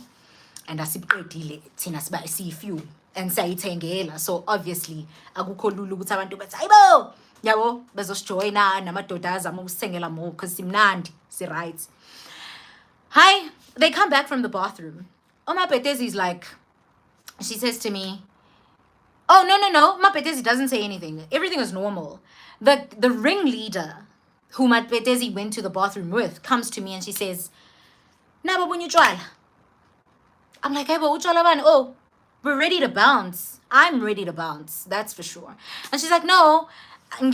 And asiqedile thina see few and sayithengela. So obviously akukho lulu ukuthi abantu bathi hayibo yabo bezosijoyina namadoda azama ukusithengela more because simnandi right. Hi, they come back from the bathroom. Omapetezi is like, she says to me, oh, no. Mapetezi doesn't say anything. Everything is normal. The ringleader who Mapetezi went to the bathroom with comes to me and she says, Naba bunyutwala. I'm like, hey, oh, we're ready to bounce. I'm ready to bounce. That's for sure. And she's like, no. So,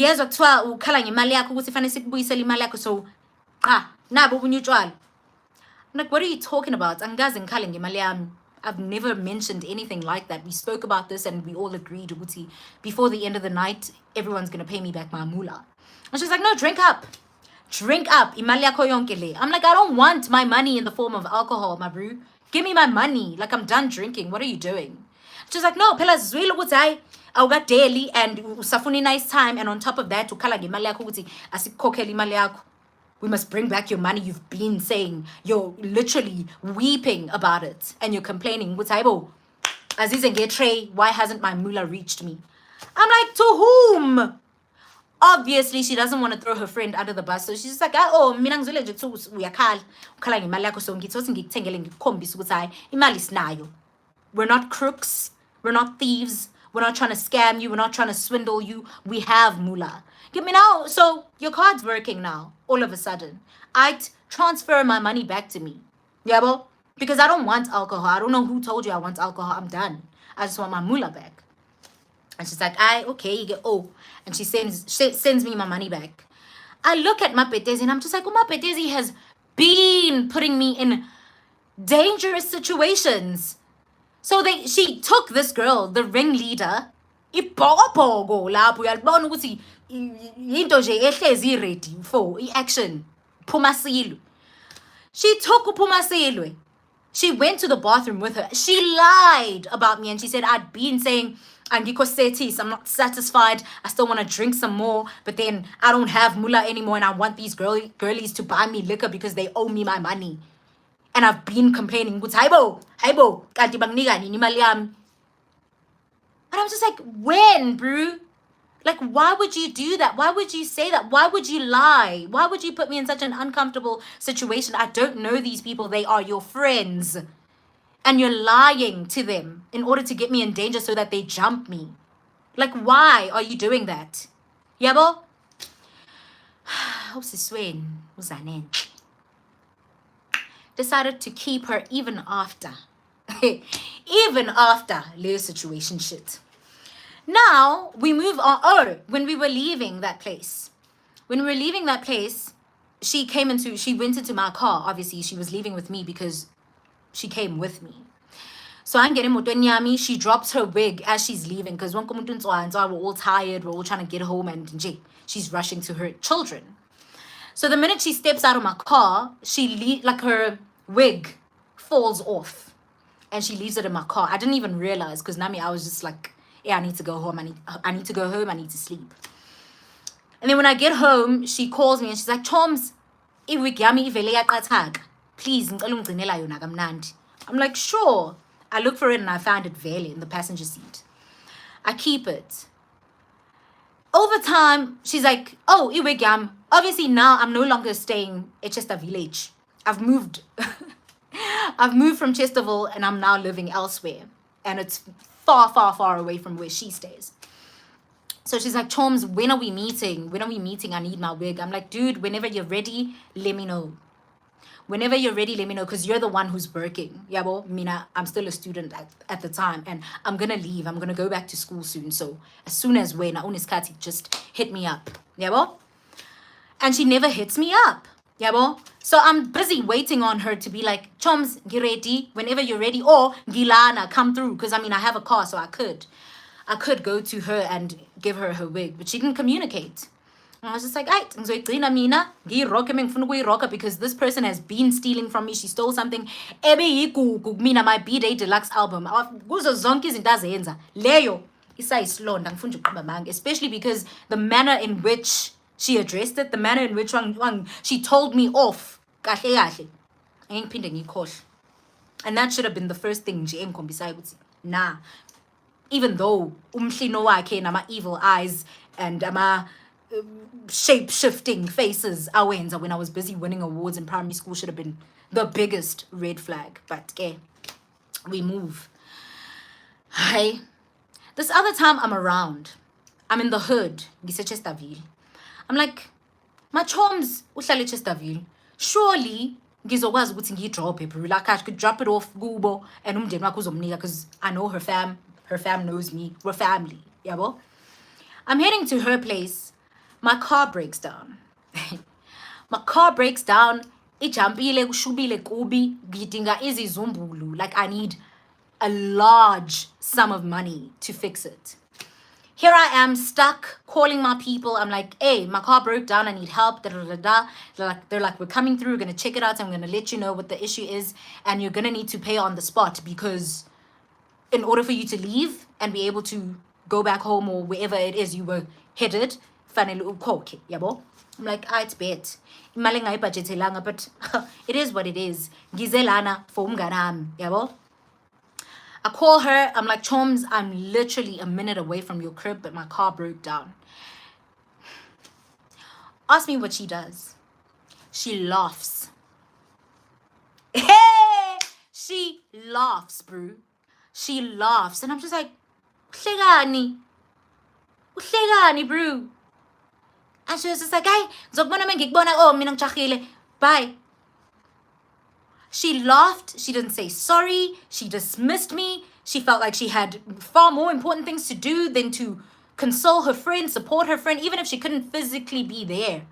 naba bunyutwala. I'm like, what are you talking about? I've never mentioned anything like that. We spoke about this and we all agreed, Uti, before the end of the night, everyone's going to pay me back my moolah. And she's like, no, drink up. Drink up. I'm like, I don't want my money in the form of alcohol, my bro. Give me my money. Like, I'm done drinking. What are you doing? She's like, no, Pela Zwilo Wutai. I got daily and Safuni nice time. And on top of that, we must bring back your money. You've been saying, you're literally weeping about it. And you're complaining, Aziz and Getre, why hasn't my moolah reached me? I'm like, to whom? Obviously, she doesn't want to throw her friend under the bus. So she's just like, oh, we're not crooks. We're not thieves. We're not trying to scam you. We're not trying to swindle you. We have moolah. Give me now. So your card's working now. All of a sudden, I'd transfer my money back to me. Yeah, bo? Because I don't want alcohol. I don't know who told you I want alcohol. I'm done. I just want my moolah back. And she's like, okay, you get, and she sends me my money back. I look at Mapetezi and I'm just like, Mapetezi has been putting me in dangerous situations. So she took this girl, the ringleader, into nje ehlezi ready for action. Phumasilwe. She took Phumasilwe. She went to the bathroom with her. She lied about me and she said I'd been saying Angiko Setis, I'm not satisfied. I still want to drink some more, but then I don't have moolah anymore and I want these girlies to buy me liquor because they owe me my money. And I've been complaining. Haibo, kanti bangnika nini imali yami. And I'm just like, when, bro? Like, why would you do that? Why would you say that? Why would you lie? Why would you put me in such an uncomfortable situation? I don't know these people. They are your friends. and you're lying to them in order to get me in danger so that they jump me. Like, why are you doing that? Yabo? Decided to keep her even after. Even after Leo's situation shit. Now, we move on. Oh, when we were leaving that place. When we were leaving that place, she went into my car. Obviously, she was leaving with me because she came with me. So I'm getting Motonyami. She drops her wig as she's leaving because we're all tired. We're all trying to get home and she's rushing to her children. So the minute she steps out of my car, her wig falls off and she leaves it in my car. I didn't even realize because Nami, I was just like, yeah, I need to go home. I need to go home. I need to sleep. And then when I get home, she calls me and she's like, Choms, please, I'm like, sure. I look for it and I found it vele in the passenger seat. I keep it. Over time, she's like, oh, iwegam. Obviously now I'm no longer staying at Chester Village. I've moved. I've moved from Chesterville and I'm now living elsewhere. And it's far, far, far away from where she stays. So she's like, Choms, when are we meeting? When are we meeting? I need my wig. I'm like, dude, whenever you're ready, let me know. Whenever you're ready, let me know, because you're the one who's working. Yabo, Mina, I'm still a student at the time, and I'm going to leave. I'm going to go back to school soon. So as soon as when Kati, just hit me up. Yabo? And she never hits me up. Yabo? So I'm busy waiting on her to be like, Choms, get ready. Whenever you're ready. Or, Gilana, come through. Because, I have a car, so I could go to her and give her her wig. But she didn't communicate. I was just like, because this person has been stealing from me. She stole something. My B-Day Deluxe album. Especially because the manner in which she addressed it, the manner in which she told me off. And that should have been the first thing. Nah. Even though my evil eyes and shape-shifting faces when I was busy winning awards in primary school should have been the biggest red flag. But we move. Hi. This other time I'm around. I'm in the hood. I'm like, my Choms uhlale Chesterville. Surely ngizokwazi ukuthi ngidrop it. Like I could drop it off Gubo and umndeni wakhe uzomnika because I know her fam knows me. We're family. Yabo? I'm heading to her place. My car breaks down. My car breaks down. Ijampile kushubile kubi gidinga izizumbulu. Like I need a large sum of money to fix it. Here I am stuck calling my people. I'm like, hey, my car broke down. I need help. Da, da, da, da. They're like, we're coming through. We're going to check it out. I'm going to let you know what the issue is. And you're going to need to pay on the spot because in order for you to leave and be able to go back home or wherever it is you were headed, yabo. I'm like, it's bet. But it is what it is. Gizelana for umganam, yabo. I call her. I'm like, Choms, I'm literally a minute away from your crib, but my car broke down. Ask me what she does. She laughs. Hey! She laughs, bro. She laughs. And I'm just like, Uhlekani, bro. And she was just like, hey, bye. She laughed. She didn't say sorry. She dismissed me. She felt like she had far more important things to do than to console her friend, support her friend, even if she couldn't physically be there.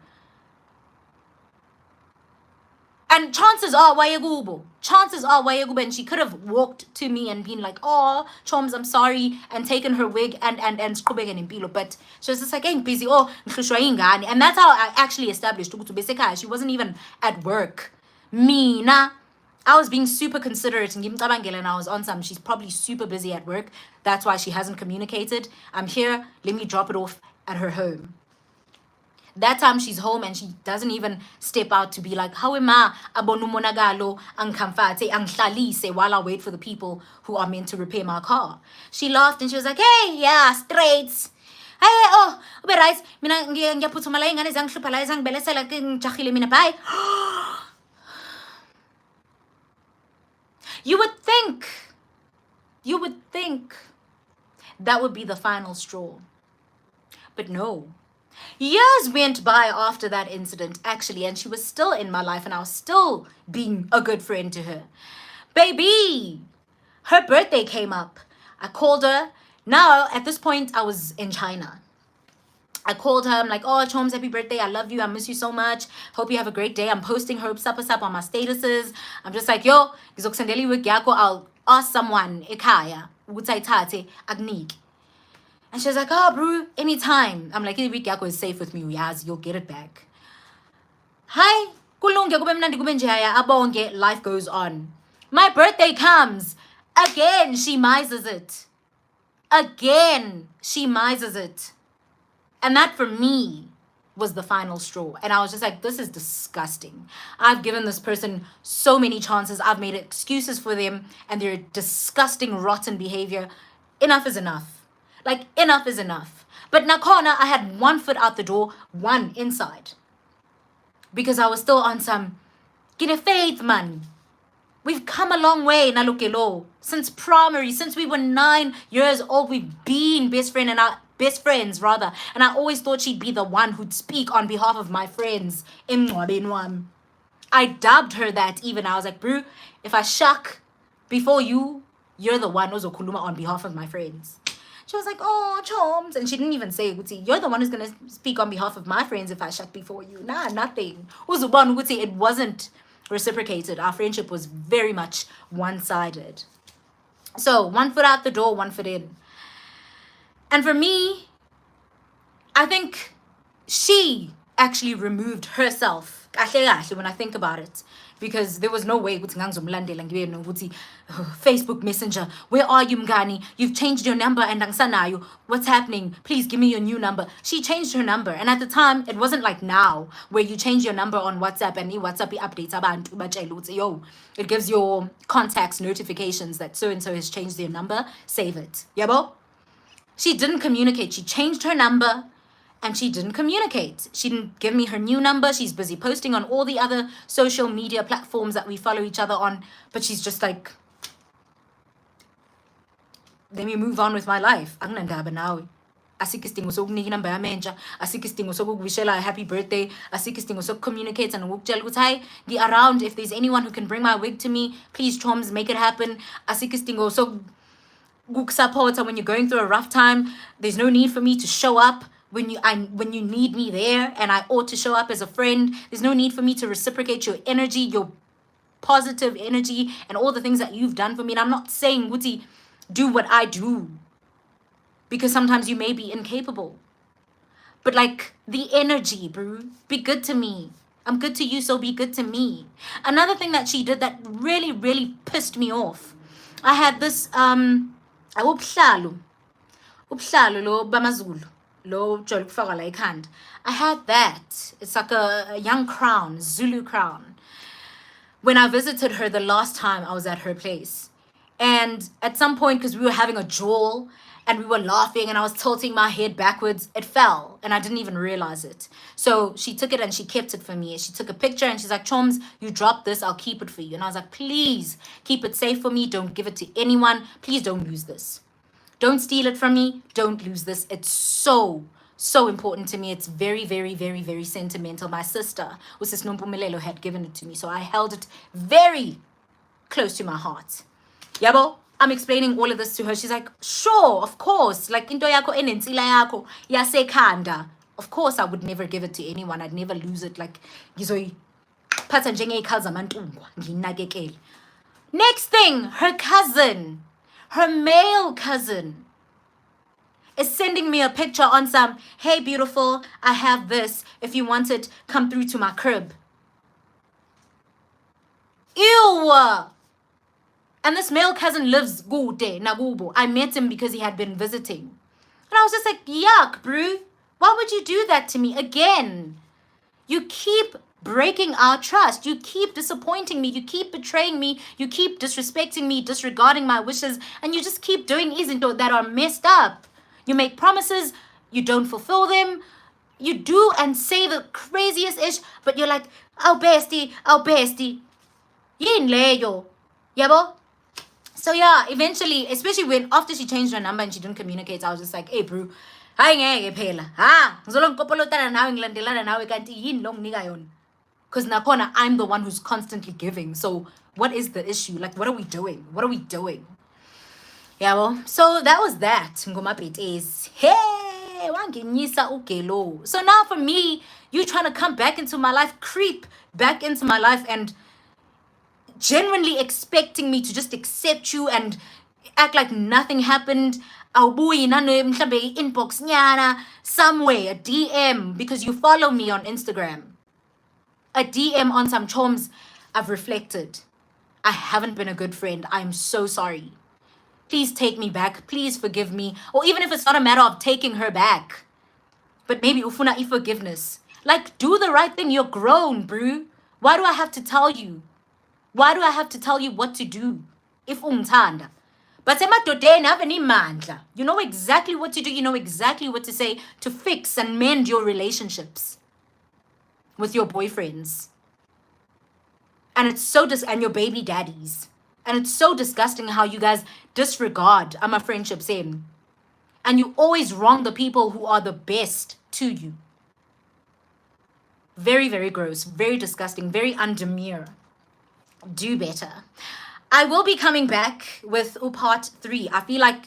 And chances are, and she could have walked to me and been like, oh, Choms, I'm sorry, and taken her wig and but she was just like, I'm busy, and that's how I actually established she wasn't even at work. Mina, I was being super considerate and I was on some, she's probably super busy at work. That's why she hasn't communicated. I'm here, let me drop it off at her home. That time she's home and she doesn't even step out to be like, how am I abonumonagalo ang kamfate ang hlalise while I wait for the people who are meant to repair my car. She laughed and she was like, hey, yeah, straight. Hey, oh, ube right. Mina ngiyaphuthumalaya ingane zangihluphalayo zangibelesela ngijahile mina bye. You would think that would be the final straw. But no. Years went by after that incident, actually, and she was still in my life, and I was still being a good friend to her. Baby, her birthday came up. I called her. Now, at this point, I was in China. I called her. I'm like, oh, Choms, happy birthday. I love you. I miss you so much. Hope you have a great day. I'm posting her up on my statuses. I'm just like, yo, I'll ask someone ekhaya ukuthi ayithathe akunike. And she was like, oh, bro, anytime. I'm like, week yakho is safe with me. Uyazi, you'll get it back. Hi, kulunge kube mnandi kube njaya abonge. Life goes on. My birthday comes. Again, she mises it. Again, she mises it. And that for me was the final straw. And I was just like, this is disgusting. I've given this person so many chances. I've made excuses for them and their disgusting, rotten behavior. Enough is enough. Like, enough is enough. But Nakona, I had one foot out the door, one inside. Because I was still on some, get faith, man. We've come a long way, Nalukelo. Since primary, since we were 9 years old, we've been best friends rather. And I always thought she'd be the one who'd speak on behalf of my friends. I dubbed her that even. I was like, bro, if I shuck before you, you're the one who's okuluma on behalf of my friends. She was like, oh, Choms. And she didn't even say, you're the one who's going to speak on behalf of my friends if I shuck before you. Nah, nothing. It wasn't reciprocated. Our friendship was very much one-sided. So, one foot out the door, one foot in. And for me, I think she actually removed herself. When I think about it. Because there was no way Facebook Messenger, where are you, Mgani? You've changed your number and angsanayo. What's happening? Please give me your new number. She changed her number. And at the time, it wasn't like now, where you change your number on WhatsApp and WhatsApp updates. Yo, it gives your contacts notifications that so-and-so has changed their number. Save it. Yabo? She didn't communicate. She changed her number. And she didn't communicate. She didn't give me her new number. She's busy posting on all the other social media platforms that we follow each other on. But she's just like, let me move on with my life. Anginandaba nawe. Asikho isidingo sokunika inamba yami entsha. Asikho isidingo sokukuwishela a happy birthday. Asikho isidingo sokucommunicate and ukukutshela ukuthi hayi ngi around. If there's anyone who can bring my wig to me, please Choms, make it happen. Asikho isidingo sokukusupport when you're going through a rough time. There's no need for me to show up when you need me there, and I ought to show up as a friend. There's no need for me to reciprocate your energy, your positive energy, and all the things that you've done for me. And I'm not saying, Wuti, do what I do, because sometimes you may be incapable. But like, the energy, bro, be good to me. I'm good to you, so be good to me. Another thing that she did that really, really pissed me off. I had this, ubuhlalo lo bamaZulu. I had that. It's like a young crown, Zulu crown. When I visited her the last time I was at her place. And at some point, because we were having a jaw and we were laughing and I was tilting my head backwards, it fell and I didn't even realize it. So she took it and she kept it for me. She took a picture and she's like, Choms, you dropped this, I'll keep it for you. And I was like, please keep it safe for me. Don't give it to anyone. Please don't lose this. Don't steal it from me. Don't lose this. It's so important to me. It's very, very, very, very sentimental. My sister, Usis Nompumelelo, had given it to me. So I held it very close to my heart. Yabo, I'm explaining all of this to her. She's like, sure, of course. Like, into yako enensila yako, yasekhanda. Of course, I would never give it to anyone. I'd never lose it. Like, next thing, her cousin, her male cousin, is sending me a picture on some, hey, beautiful, I have this. If you want it, come through to my crib. Ew! And this male cousin lives Gude, Nagubo. I met him because he had been visiting. And I was just like, yuck, bro. Why would you do that to me again? You keep breaking our trust. You keep disappointing me. You keep betraying me. You keep disrespecting me, disregarding my wishes. And you just keep doing izinto that are messed up. You make promises. You don't fulfill them. You do and say the craziest ish. But you're like, oh, bestie, oh, bestie. Yin leyo. Yabo? So yeah, eventually, especially when after she changed her number and she didn't communicate, I was just like, hey bro, hayi ngeke phela. Ha, ngizolo ngikopolotana nawe ngilandelana nawe kanti yini lo nginika yona? Because nakona I'm the one who's constantly giving. So what is the issue? Like, what are we doing? What are we doing? Yeah, well, so that was that. Ngomapit is hey, wanginyisa ugelo. So now for me, you trying to come back into my life, creep back into my life, and genuinely expecting me to just accept you and act like nothing happened. Awubuyi nano mhlambe inbox nyana somewhere, a DM because you follow me on Instagram. A DM on some choms. I've reflected. I haven't been a good friend. I'm so sorry. Please take me back. Please forgive me. Or even if it's not a matter of taking her back, but maybe ufuna forgiveness. Like, do the right thing. You're grown, bro. Why do I have to tell you? Why do I have to tell you what to do? If ungthanda. But emadodeni have any mandla. You know exactly what to do. You know exactly what to say to fix and mend your relationships with your boyfriends. And it's so and your baby daddies. And it's so disgusting how you guys disregard our friendships in. And you always wrong the people who are the best to you. Very, very gross. Very disgusting. Very undemure. Do better. I will be coming back with part 3. I feel like,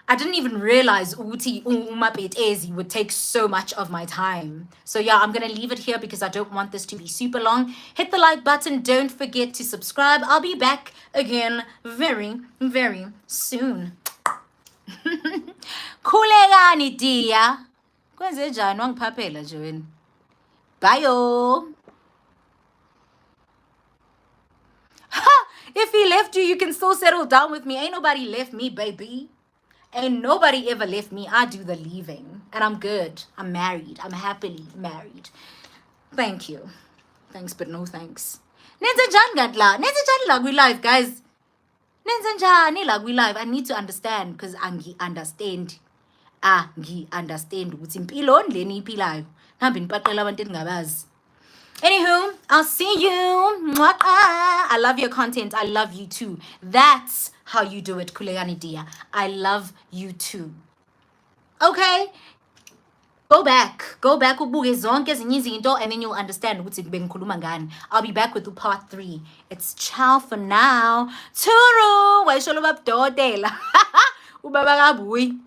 I didn't even realize Uti Umapet Ezi would take so much of my time. So yeah, I'm going to leave it here because I don't want this to be super long. Hit the like button. Don't forget to subscribe. I'll be back again very, very soon. Khulekani dia. Kwenze njani wangiphaphela nje wena. Bye. If he left you, you can still settle down with me. Ain't nobody left me, baby. Ain't nobody ever left me. I do the leaving. And I'm good. I'm married. I'm happily married. Thank you. Thanks, but no thanks. Nenza njani la we live, guys. Nenza njani la we live. I need to understand because angi understand. Understand ukuthi impilo ndleni iphilayo. Ngihambe nipaqela abantu engingabazi. Anywho, I'll see you. I love your content. I love you too. That's how you do it, Kuleyani Dia. I love you too. Okay? Go back. Ubuke zonke ezinye izinto and then you'll understand ukuthi bengikhuluma ngani. I'll be back with part 3. It's ciao for now. Turu. Wayisholo babdodela. Ubaba kabuyi.